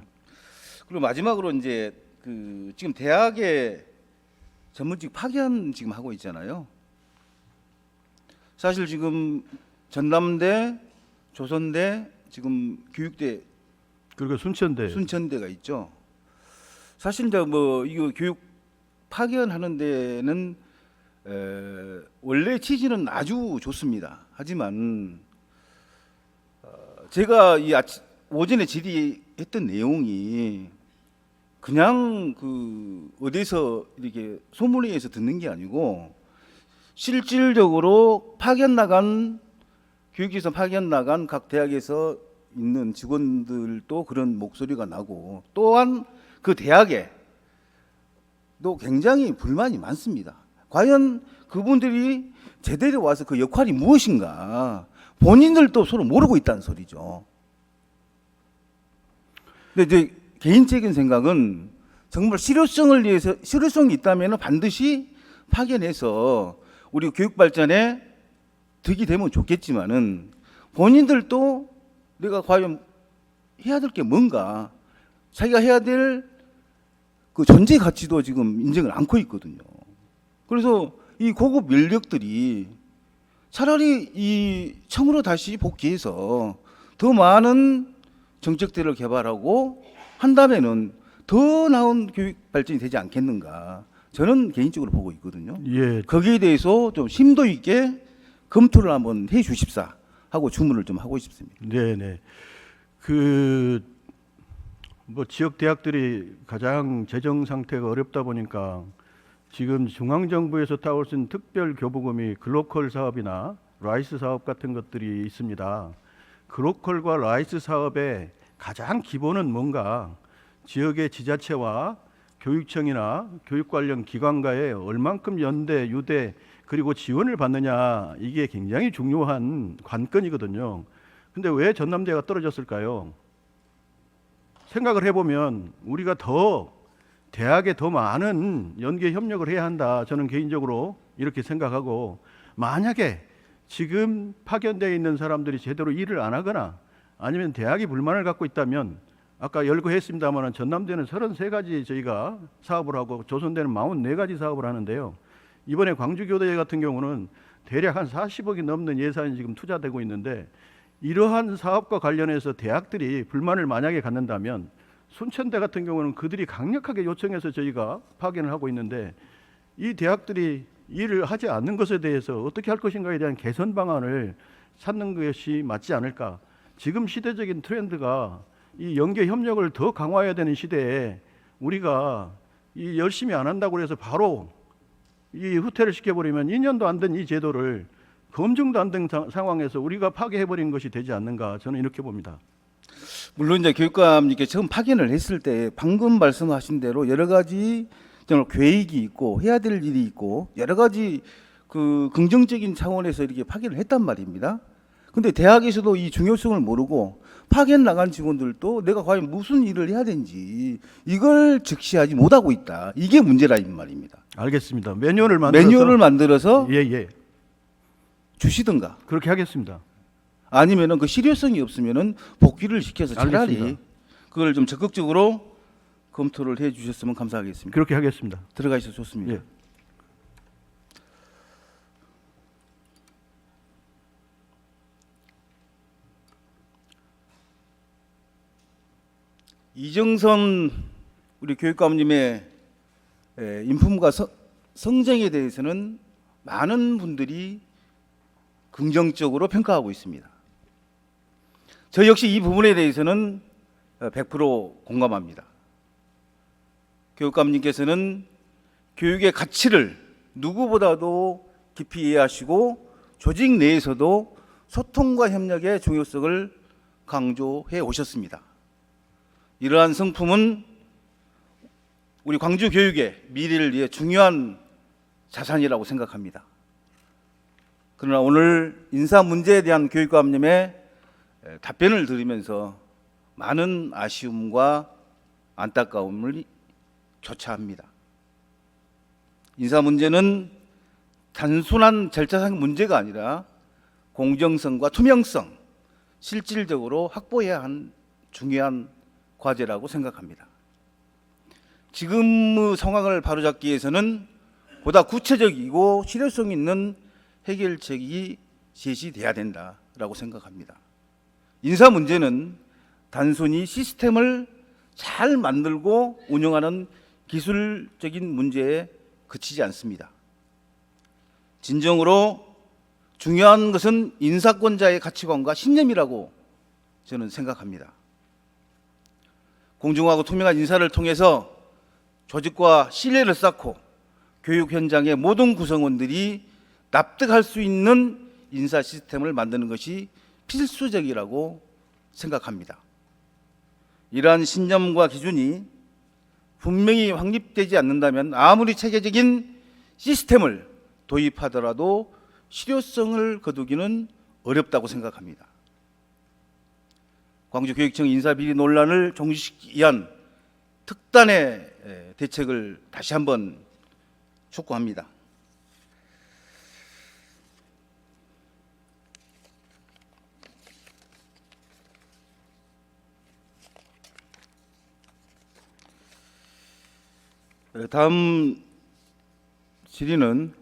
그리고 마지막으로 이제 그 지금 대학에 전문직 파견 지금 하고 있잖아요. 사실 지금 전남대, 조선대, 지금 교육대, 그리고 순천대. 순천대가 있죠. 사실 이제 뭐 이거 교육 파견하는 데는 원래 취지는 아주 좋습니다. 하지만 제가 이 오전에 질의했던 내용이 그냥 그 어디서 이렇게 소문에 의해서 듣는 게 아니고 실질적으로 파견 나간 교육에서 파견 나간 각 대학에서 있는 직원들도 그런 목소리가 나고 또한 그 대학에도 굉장히 불만이 많습니다. 과연 그분들이 제대로 와서 그 역할이 무엇인가 본인들도 서로 모르고 있다는 소리죠. 근데 이제 개인적인 생각은 정말 실효성을 위해서 실효성이 있다면 반드시 파견해서 우리 교육 발전에 득이 되면 좋겠지만은 본인들도 내가 과연 해야 될 게 뭔가 자기가 해야 될 그 존재 가치도 지금 인정을 않고 있거든요. 그래서 이 고급 인력들이 차라리 이 청으로 다시 복귀해서 더 많은 정책들을 개발하고 한다면은 더 나은 교육 발전이 되지 않겠는가 저는 개인적으로 보고 있거든요. 예, 거기에 대해서 좀 심도 있게 검토를 한번 해 주십사 하고 주문을 좀 하고 싶습니다. 네, 네. 그 뭐 지역 대학들이 가장 재정 상태가 어렵다 보니까 지금 중앙 정부에서 따올 수 있는 특별 교부금이 글로컬 사업이나 라이스 사업 같은 것들이 있습니다. 글로컬과 라이스 사업의 가장 기본은 뭔가 지역의 지자체와 교육청이나 교육 관련 기관과의 얼만큼 연대, 유대 그리고 지원을 받느냐 이게 굉장히 중요한 관건이거든요. 근데 왜 전남대가 떨어졌을까요? 생각을 해보면 우리가 더 대학에 더 많은 연계 협력을 해야 한다. 저는 개인적으로 이렇게 생각하고 만약에 지금 파견되어 있는 사람들이 제대로 일을 안 하거나 아니면 대학이 불만을 갖고 있다면 아까 열거했습니다만 전남대는 33가지 저희가 사업을 하고 조선대는 44가지 사업을 하는데요. 이번에 광주교대 같은 경우는 대략 한 40억이 넘는 예산이 지금 투자되고 있는데 이러한 사업과 관련해서 대학들이 불만을 만약에 갖는다면 순천대 같은 경우는 그들이 강력하게 요청해서 저희가 파견을 하고 있는데 이 대학들이 일을 하지 않는 것에 대해서 어떻게 할 것인가에 대한 개선 방안을 찾는 것이 맞지 않을까. 지금 시대적인 트렌드가 이 연계 협력을 더 강화해야 되는 시대에 우리가 이 열심히 안 한다고 해서 바로 이 후퇴를 시켜버리면 2년도 안 된 이 제도를 검증도 안 된 상황에서 우리가 파괴해버린 것이 되지 않는가 저는 이렇게 봅니다. 물론 이제 교육감님께 처음 파견을 했을 때 방금 말씀하신 대로 여러 가지 정말 계획이 있고 해야 될 일이 있고 여러 가지 그 긍정적인 차원에서 이렇게 파견을 했단 말입니다. 근데 대학에서도 이 중요성을 모르고 파견 나간 직원들도 내가 과연 무슨 일을 해야 되는지 이걸 직시하지 못하고 있다. 이게 문제라 이 말입니다. 알겠습니다. 매뉴얼을 만들어서 예. 주시든가 그렇게 하겠습니다. 아니면은 그 실효성이 없으면은 복귀를 시켜서 차라리 알겠습니다. 그걸 좀 적극적으로 검토를 해 주셨으면 감사하겠습니다. 그렇게 하겠습니다. 들어가셔서 좋습니다. 예. 이정선 우리 교육감님의 인품과 성정에 대해서는 많은 분들이 긍정적으로 평가하고 있습니다. 저 역시 이 부분에 대해서는 100% 공감합니다. 교육감님께서는 교육의 가치를 누구보다도 깊이 이해하시고 조직 내에서도 소통과 협력의 중요성을 강조해 오셨습니다. 이러한 성품은 우리 광주 교육의 미래를 위해 중요한 자산이라고 생각합니다. 그러나 오늘 인사 문제에 대한 교육감님의 답변을 들으면서 많은 아쉬움과 안타까움을 교차합니다. 인사 문제는 단순한 절차상 문제가 아니라 공정성과 투명성, 실질적으로 확보해야 한 중요한 과제라고 생각합니다. 지금의 상황을 바로잡기 위해서는 보다 구체적이고 실효성 있는 해결책이 제시돼야 된다라고 생각합니다. 인사 문제는 단순히 시스템을 잘 만들고 운영하는 기술적인 문제에 그치지 않습니다. 진정으로 중요한 것은 인사권자의 가치관과 신념이라고 저는 생각합니다. 공정하고 투명한 인사를 통해서 조직과 신뢰를 쌓고 교육 현장의 모든 구성원들이 납득할 수 있는 인사 시스템을 만드는 것이 필수적이라고 생각합니다. 이러한 신념과 기준이 분명히 확립되지 않는다면 아무리 체계적인 시스템을 도입하더라도 실효성을 거두기는 어렵다고 생각합니다. 광주교육청 인사비리 논란을 종식시키기 위한 특단의 대책을 다시 한번 촉구합니다. 다음 질의는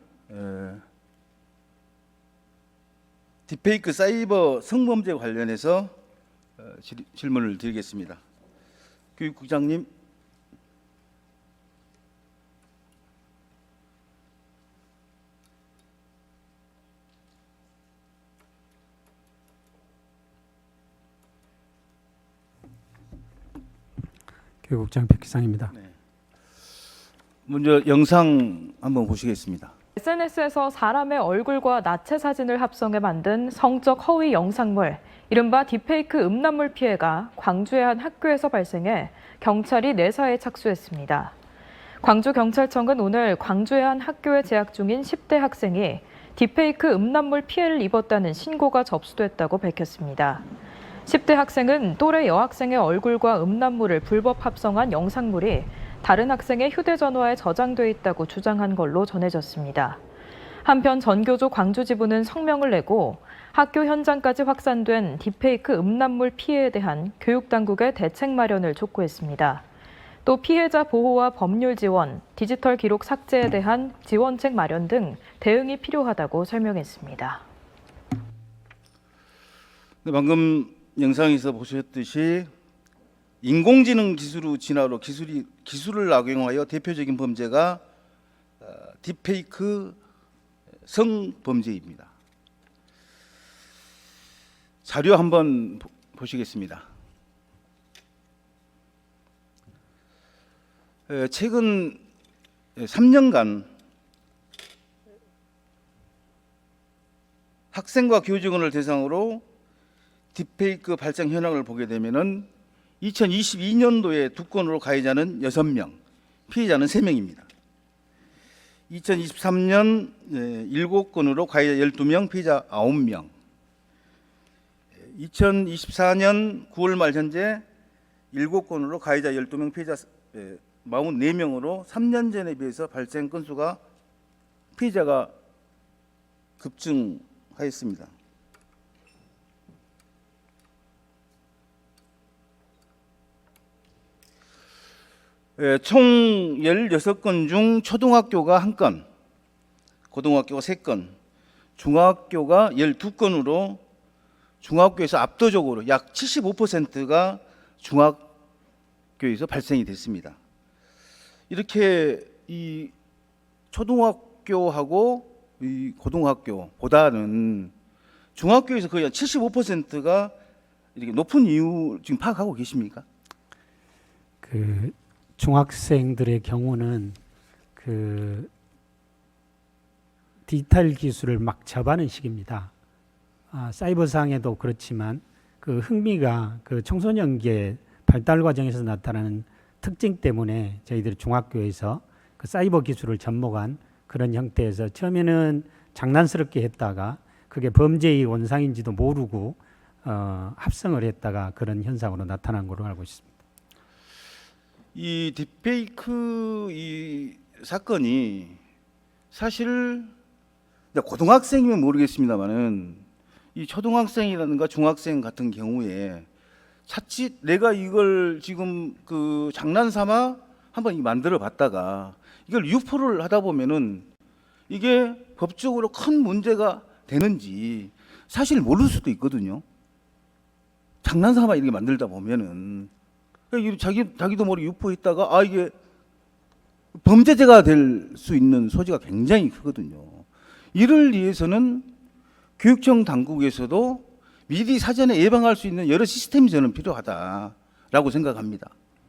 딥페이크 사이버 성범죄 관련해서 질문을 드리겠습니다. 교육국장님. 교육국장 백기상입니다. 네. 먼저 영상 한번 보시겠습니다. SNS에서 사람의 얼굴과 나체 사진을 합성해 만든 성적 허위 영상물, 이른바 딥페이크 음란물 피해가 광주의 한 학교에서 발생해 경찰이 내사에 착수했습니다. 광주경찰청은 오늘 광주의 한 학교에 재학 중인 10대 학생이 딥페이크 음란물 피해를 입었다는 신고가 접수됐다고 밝혔습니다. 10대 학생은 또래 여학생의 얼굴과 음란물을 불법 합성한 영상물이 다른 학생의 휴대전화에 저장돼 있다고 주장한 걸로 전해졌습니다. 한편 전교조 광주지부는 성명을 내고 학교 현장까지 확산된 딥페이크 음란물 피해에 대한 교육당국의 대책 마련을 촉구했습니다. 또 피해자 보호와 법률 지원, 디지털 기록 삭제에 대한 지원책 마련 등 대응이 필요하다고 설명했습니다. 네, 방금 영상에서 보셨듯이 인공지능 기술의 진화로 기술을 악용하여 대표적인 범죄가 딥페이크 성범죄입니다. 자료 한번 보시겠습니다. 최근 3년간 학생과 교직원을 대상으로 딥페이크 발생 현황을 보게 되면은 2022년도에 2건으로 가해자는 6명, 피해자는 3명입니다. 2023년 7건으로 가해자 12명, 피해자 9명. 2024년 9월 말 현재 7건으로 가해자 12명, 피해자 44명으로 3년 전에 비해서 발생 건수가 피해자가 급증하였습니다. 총 16건 중 초등학교가 1건, 고등학교가 3건, 중학교가 12건으로 중학교에서 압도적으로 약 75%가 중학교에서 발생이 됐습니다. 이렇게 이 초등학교하고 이 고등학교보다는 중학교에서 거의 75%가 이렇게 높은 이유 지금 파악하고 계십니까? 그 중학생들의 경우는 그 디지털 기술을 막 접하는 시기입니다. 사이버상에도 그렇지만 그 흥미가 그 청소년기의 발달 과정에서 나타나는 특징 때문에 저희들이 중학교에서 그 사이버 기술을 접목한 그런 형태에서 처음에는 장난스럽게 했다가 그게 범죄의 원상인지도 모르고 합성을 했다가 그런 현상으로 나타난 걸로 알고 있습니다. 이 딥페이크 이 사건이 사실 고등학생이면 모르겠습니다만은 이 초등학생이라든가 중학생 같은 경우에 자칫 내가 이걸 지금 그 장난삼아 한번 만들어 봤다가 이걸 유포를 하다 보면은 이게 법적으로 큰 문제가 되는지 사실 모를 수도 있거든요. 장난삼아 이렇게 만들다 보면은 자기도 모르게 유포했다가 이게 범죄자가 될 수 있는 소지가 굉장히 크거든요. 이를 위해서는 교육청 당국에서도 미리 사전에 예방할 수 있는 여러 시스템이 저는 필요하다라고 생각합니다.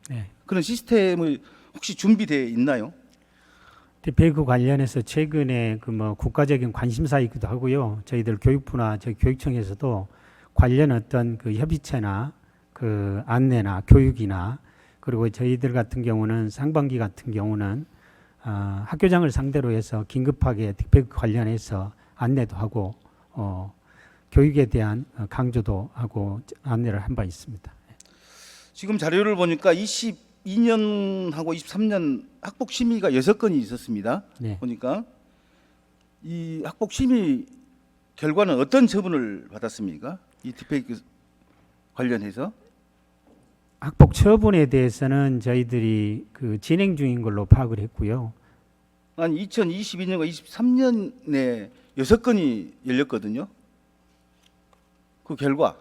네. 그런 시스템을 혹시 준비되어 있나요? 딥페이크 관련해서 최근에 그 뭐 국가적인 관심사이기도 하고요. 저희들 교육부나 저희 교육청에서도 관련 어떤 그 협의체나 그 안내나 교육이나 그리고 저희들 같은 경우는 상반기 같은 경우는 학교장을 상대로 해서 긴급하게 딥페이크 관련해서 안내도 하고 교육에 대한 강조도 하고 안내를 한 바 있습니다. 지금 자료를 보니까 22년하고 23년 학폭 심의가 6건이 있었습니다. 네. 보니까 이 학폭 심의 결과는 어떤 처분을 받았습니까? 이 딥페이크 관련해서? 학폭 처분에 대해서는 저희들이 그 진행 중인 걸로 파악을 했고요. 한 2022년과 23년에 6건이 열렸거든요. 그 결과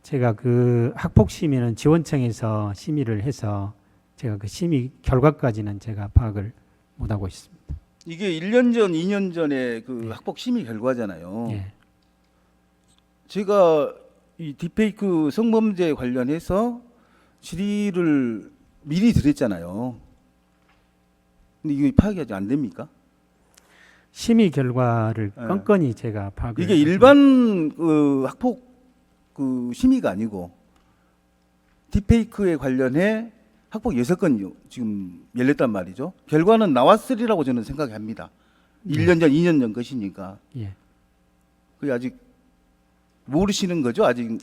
제가 그 학폭 심의는 지원청에서 심의를 해서 제가 그 심의 결과까지는 제가 파악을 못하고 있습니다. 이게 1년 전, 2년 전에 그 네. 학폭 심의 결과잖아요. 예. 제가 이 딥페이크 성범죄 관련해서 질의를 미리 드렸잖아요. 근데 이게 파악이 아직 안 됩니까? 심의 결과를 네. 건건히 제가 파악을 이게 하지 일반 그 학폭 그 심의가 아니고 딥페이크에 관련해 학폭 6건이 지금 열렸단 말이죠. 결과는 나왔으리라고 저는 생각합니다. 1년 전, 2년 전 것이니까. 예. 그게 아직 모르시는 거죠? 아직.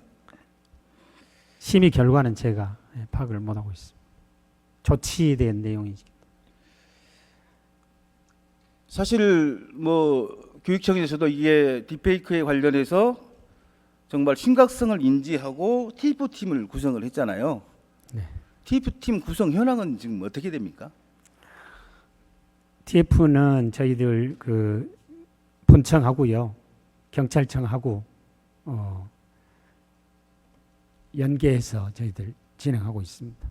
심의 결과는 제가 파악을 못하고 있습니다. 조치에 대한 내용이지. 사실 뭐 교육청에서도 이게 딥페이크에 관련해서 정말 심각성을 인지하고 TF팀을 구성을 했잖아요. 네. TF팀 구성 현황은 지금 어떻게 됩니까? TF는 저희들 그 본청하고요, 경찰청하고 연계해서 저희들 진행하고 있습니다.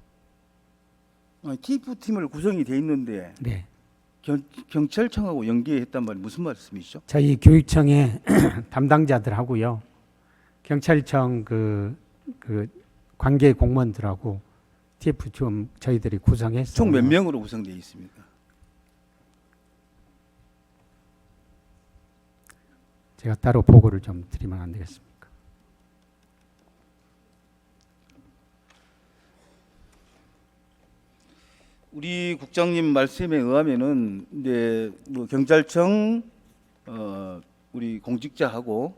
TF팀을 구성이 돼 있는데 네. 경찰청하고 연계했단 말이 무슨 말씀이시죠? 저희 교육청의 담당자들하고요, 경찰청 그 관계 공무원들하고 TF 좀 저희들이 구성해서 총 몇 명으로 구성되어 있습니까? 제가 따로 보고를 좀 드리면 안 되겠습니까? 우리 국장님 말씀에 의하면은 이제 뭐 경찰청 우리 공직자하고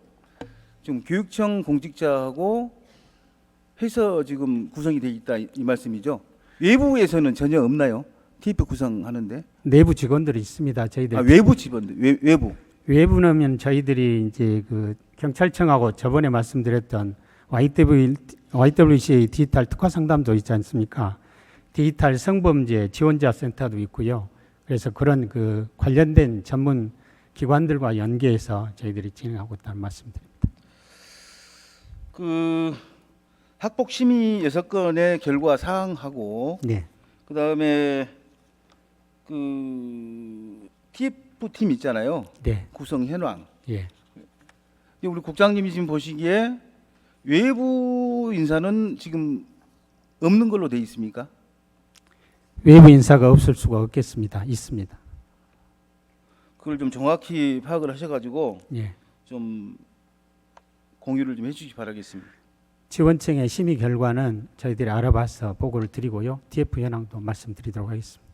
지금 교육청 공직자하고 해서 지금 구성이 돼 있다 이 말씀이죠. 외부에서는 전혀 없나요? TF 구성하는데? 내부 직원들이 있습니다. 저희들 외부 직원들 외부. 외부는 저희들이 이제 그 경찰청하고 저번에 말씀드렸던 YWCA 디지털 특화 상담도 있지 않습니까? 디지털 성범죄 지원자 센터도 있고요. 그래서 그런 그 관련된 전문 기관들과 연계해서 저희들이 진행하고 있다는 말씀드립니다. 그 학폭 심의 6건의 결과 사항하고 네. 그다음에 그 TF 팀 있잖아요. 네. 구성 현황. 예. 근데 우리 국장님이 지금 보시기에 외부 인사는 지금 없는 걸로 돼 있습니까? 외부 인사가 없을 수가 없겠습니다. 있습니다. 그걸 좀 정확히 파악을 하셔가지고 예. 좀 공유를 좀 해주시기 바라겠습니다. 지원청의 심의 결과는 저희들이 알아봐서 보고를 드리고요. TF 현황도 말씀드리도록 하겠습니다.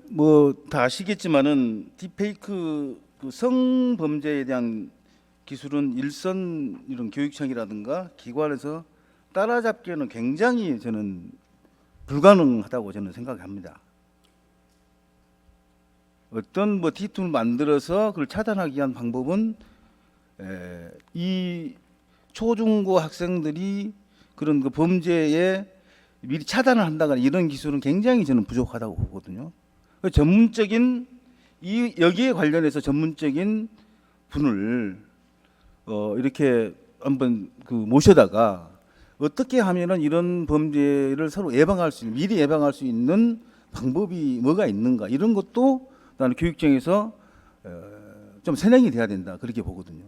뭐 다 아시겠지만은 딥페이크 그 성범죄에 대한 기술은 일선 이런 교육청이라든가 기관에서 따라잡기에는 굉장히 저는 불가능하다고 저는 생각합니다. 어떤 뭐 디툴을 만들어서 그걸 차단하기 위한 방법은 이 초중고 학생들이 그런 그 범죄에 미리 차단을 한다거나 이런 기술은 굉장히 저는 부족하다고 보거든요. 전문적인 여기에 관련해서 전문적인 분을 이렇게 한번 그 모셔다가 어떻게 하면은 이런 범죄를 서로 예방할 수 있는, 미리 예방할 수 있는 방법이 뭐가 있는가 이런 것도 나는 교육청에서 좀 선행이 돼야 된다 그렇게 보거든요.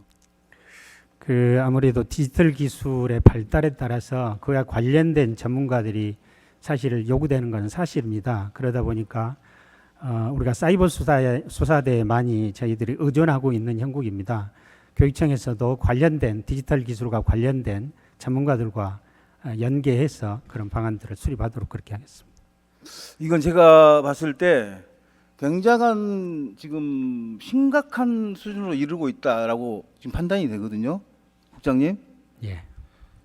그 아무래도 디지털 기술의 발달에 따라서 그와 관련된 전문가들이 사실 요구되는 것은 사실입니다. 그러다 보니까 우리가 사이버 수사대에 많이 저희들이 의존하고 있는 형국입니다. 교육청에서도 관련된 디지털 기술과 관련된 전문가들과 연계해서 그런 방안들을 수립하도록 그렇게 하겠습니다. 이건 제가 봤을 때 굉장한 지금 심각한 수준으로 이르고 있다라고 지금 판단이 되거든요. 국장님, 예.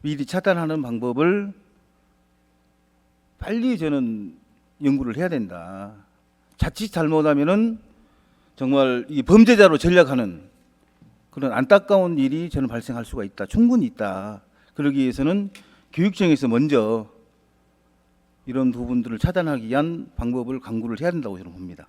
미리 차단하는 방법을 빨리 저는 연구를 해야 된다. 자칫 잘못하면은 정말 이 범죄자로 전락하는 그런 안타까운 일이 저는 발생할 수가 있다. 충분히 있다. 그러기 위해서는 교육청에서 먼저 이런 부분들을 차단하기 위한 방법을 강구를 해야 된다고 저는 봅니다.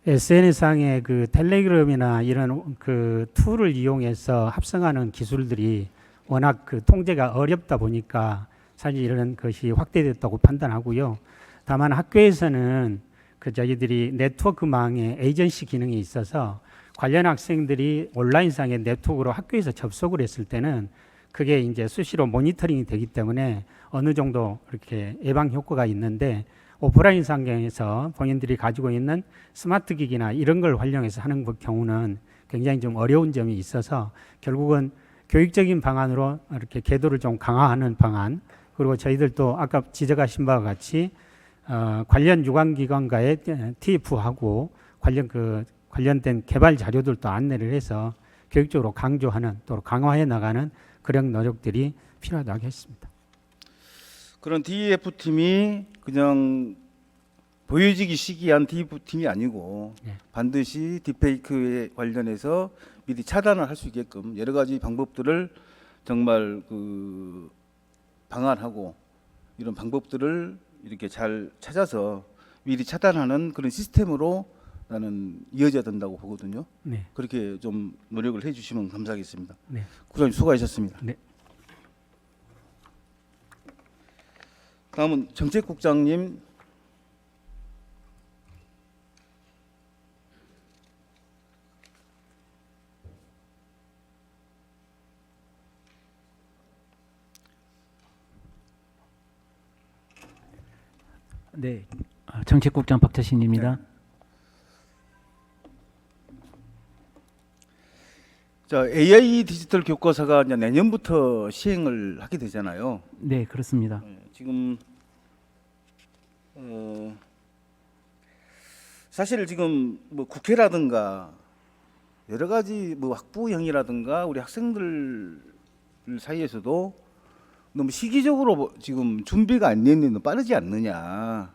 SNS상의 그 텔레그램이나 이런 그 툴을 이용해서 합성하는 기술들이 워낙 그 통제가 어렵다 보니까 사실 이런 것이 확대됐다고 판단하고요. 다만 학교에서는 그 저희들이 네트워크망에 에이전시 기능이 있어서 관련 학생들이 온라인상의 네트워크로 학교에서 접속을 했을 때는 그게 이제 수시로 모니터링이 되기 때문에 어느 정도 이렇게 예방 효과가 있는데 오프라인 상경에서 본인들이 가지고 있는 스마트 기기나 이런 걸 활용해서 하는 경우는 굉장히 좀 어려운 점이 있어서 결국은 교육적인 방안으로 이렇게 계도를 좀 강화하는 방안, 그리고 저희들도 아까 지적하신 바와 같이 관련 유관기관과의 TF하고 관련된 개발 자료들도 안내를 해서 교육적으로 강조하는 또 강화해 나가는 그런 노력들이 필요하다고 했습니다. 그런 DF팀이 그냥 보여지기 시기한 DF팀이 아니고 네. 반드시 딥페이크에 관련해서 미리 차단을 할 수 있게끔 여러 가지 방법들을 정말 그 방안하고 이런 방법들을 이렇게 잘 찾아서 미리 차단하는 그런 시스템으로 나는 이어져야 된다고 보거든요. 네. 그렇게 좀 노력을 해주시면 감사하겠습니다. 네. 국장님 수고하셨습니다. 네. 다음은 정책국장님. 네, 정책국장 박차신입니다. 네. 자, AI 디지털 교과서가 이제 내년부터 시행을 하게 되잖아요. 네, 그렇습니다. 지금 사실 지금 뭐 국회라든가 여러 가지 뭐 학부형이라든가 우리 학생들 사이에서도 너무 시기적으로 지금 준비가 안 되는 빠르지 않느냐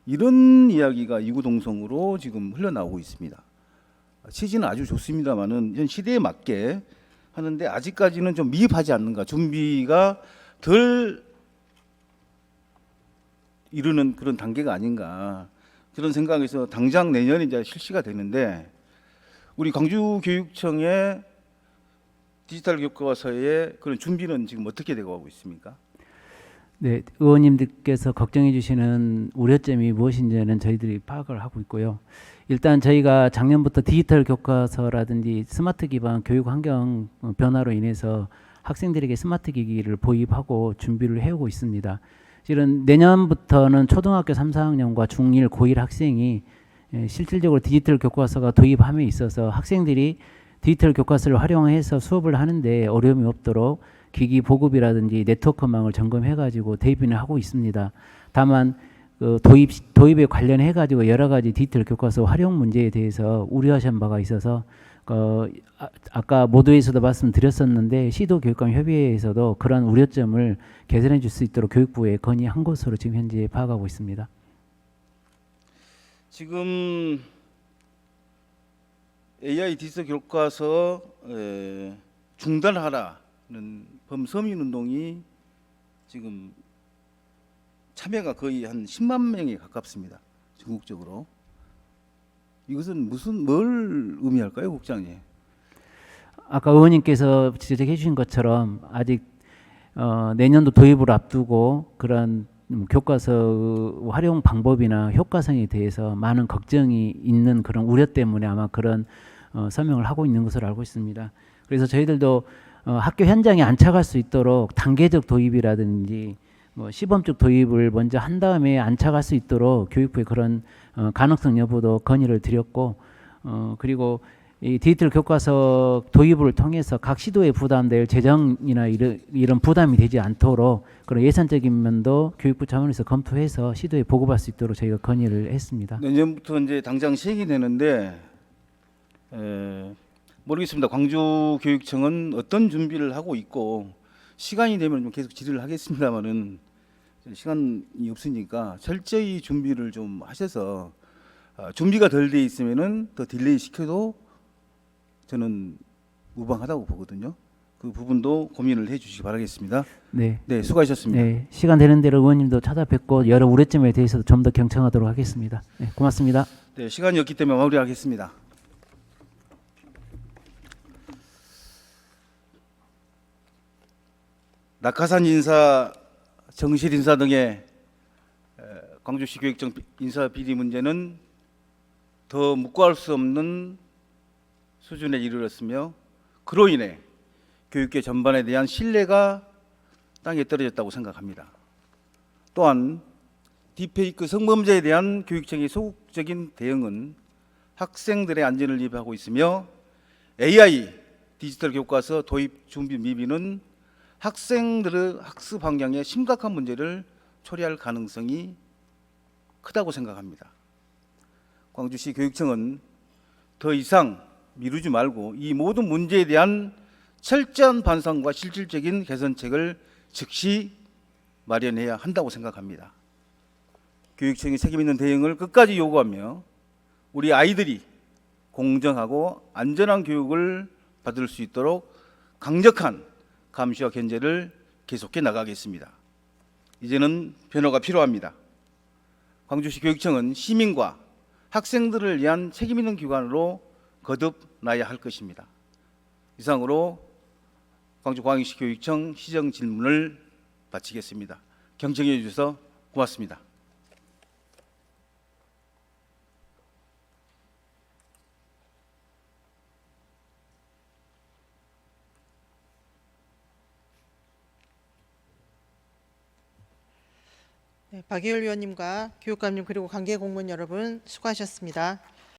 이런 이야기가 이구동성으로 지금 흘러나오고 있습니다. 취지는 아주 좋습니다만은 현 시대에 맞게 하는데 아직까지는 좀 미흡하지 않는가, 준비가 덜 이르는 그런 단계가 아닌가 그런 생각에서 당장 내년에 이제 실시가 되는데 우리 광주교육청의 디지털 교과서의 그런 준비는 지금 어떻게 되고 가고 있습니까? 네, 의원님들께서 걱정해 주시는 우려점이 무엇인지는 저희들이 파악을 하고 있고요. 일단 저희가 작년부터 디지털 교과서라든지 스마트 기반 교육 환경 변화로 인해서 학생들에게 스마트 기기를 보입하고 준비를 해오고 있습니다. 실은 내년부터는 초등학교 3, 4학년과 중1, 고1 학생이 실질적으로 디지털 교과서가 도입함에 있어서 학생들이 디지털 교과서를 활용해서 수업을 하는데 어려움이 없도록 기기 보급이라든지 네트워크망을 점검해가지고 대비는 하고 있습니다. 다만 그 도입에 관련해 가지고 여러 가지 디지털 교과서 활용 문제에 대해서 우려하신 바가 있어서 아까 모두에서도 말씀드렸었는데 시도교육감 협의회에서도 그러한 우려점을 개선해 줄 수 있도록 교육부에 건의한 것으로 지금 현재 파악하고 있습니다. 지금 AI 디지털 교과서 중단하라는 범서민 운동이 지금 참여가 거의 한 10만 명에 가깝습니다. 전국적으로. 이것은 뭘 의미할까요, 국장님? 아까 의원님께서 지적해 주신 것처럼 아직 내년도 도입을 앞두고 그런 교과서 활용 방법이나 효과성에 대해서 많은 걱정이 있는 그런 우려 때문에 아마 그런 설명을 하고 있는 것으로 알고 있습니다. 그래서 저희들도 학교 현장에 안착할 수 있도록 단계적 도입이라든지 뭐 시범적 도입을 먼저 한 다음에 안착할 수 있도록 교육부에 그런 가능성 여부도 건의를 드렸고 그리고 이 디지털 교과서 도입을 통해서 각 시도에 부담될 재정이나 이런 부담이 되지 않도록 그런 예산적인 면도 교육부 차원에서 검토해서 시도에 보고할 수 있도록 저희가 건의를 했습니다. 내년부터 이제 당장 시행이 되는데 모르겠습니다. 광주교육청은 어떤 준비를 하고 있고 시간이 되면 좀 계속 질의를 하겠습니다만은 시간이 없으니까 철저히 준비를 좀 하셔서 준비가 덜 돼 있으면은 더 딜레이 시켜도 저는 무방하다고 보거든요. 그 부분도 고민을 해주시기 바라겠습니다. 네. 네, 수고하셨습니다. 네, 시간 되는 대로 의원님도 찾아뵙고 여러 우려점에 대해서도 좀 더 경청하도록 하겠습니다. 네, 고맙습니다. 네, 시간이 없기 때문에 마무리하겠습니다. 낙하산 인사, 정실 인사 등의 광주시 교육청 인사 비리 문제는 더 묵과할 수 없는 수준에 이르렀으며 그로 인해 교육계 전반에 대한 신뢰가 땅에 떨어졌다고 생각합니다. 또한 딥페이크 성범죄에 대한 교육청의 소극적인 대응은 학생들의 안전을 위협하고 있으며 AI 디지털 교과서 도입 준비 미비는 학생들의 학습 환경에 심각한 문제를 초래할 가능성이 크다고 생각합니다. 광주시 교육청은 더 이상 미루지 말고 이 모든 문제에 대한 철저한 반성과 실질적인 개선책을 즉시 마련해야 한다고 생각합니다. 교육청의 책임있는 대응을 끝까지 요구하며 우리 아이들이 공정하고 안전한 교육을 받을 수 있도록 강력한 감시와 견제를 계속해 나가겠습니다. 이제는 변화가 필요합니다. 광주시 교육청은 시민과 학생들을 위한 책임있는 기관으로 거듭나야 할 것입니다. 이상으로 광주광역시 교육청 시정 질문을 마치겠습니다. 경청해 주셔서 고맙습니다. 네, 박예율 위원님과 교육감님 그리고 관계 공무원 여러분 수고하셨습니다.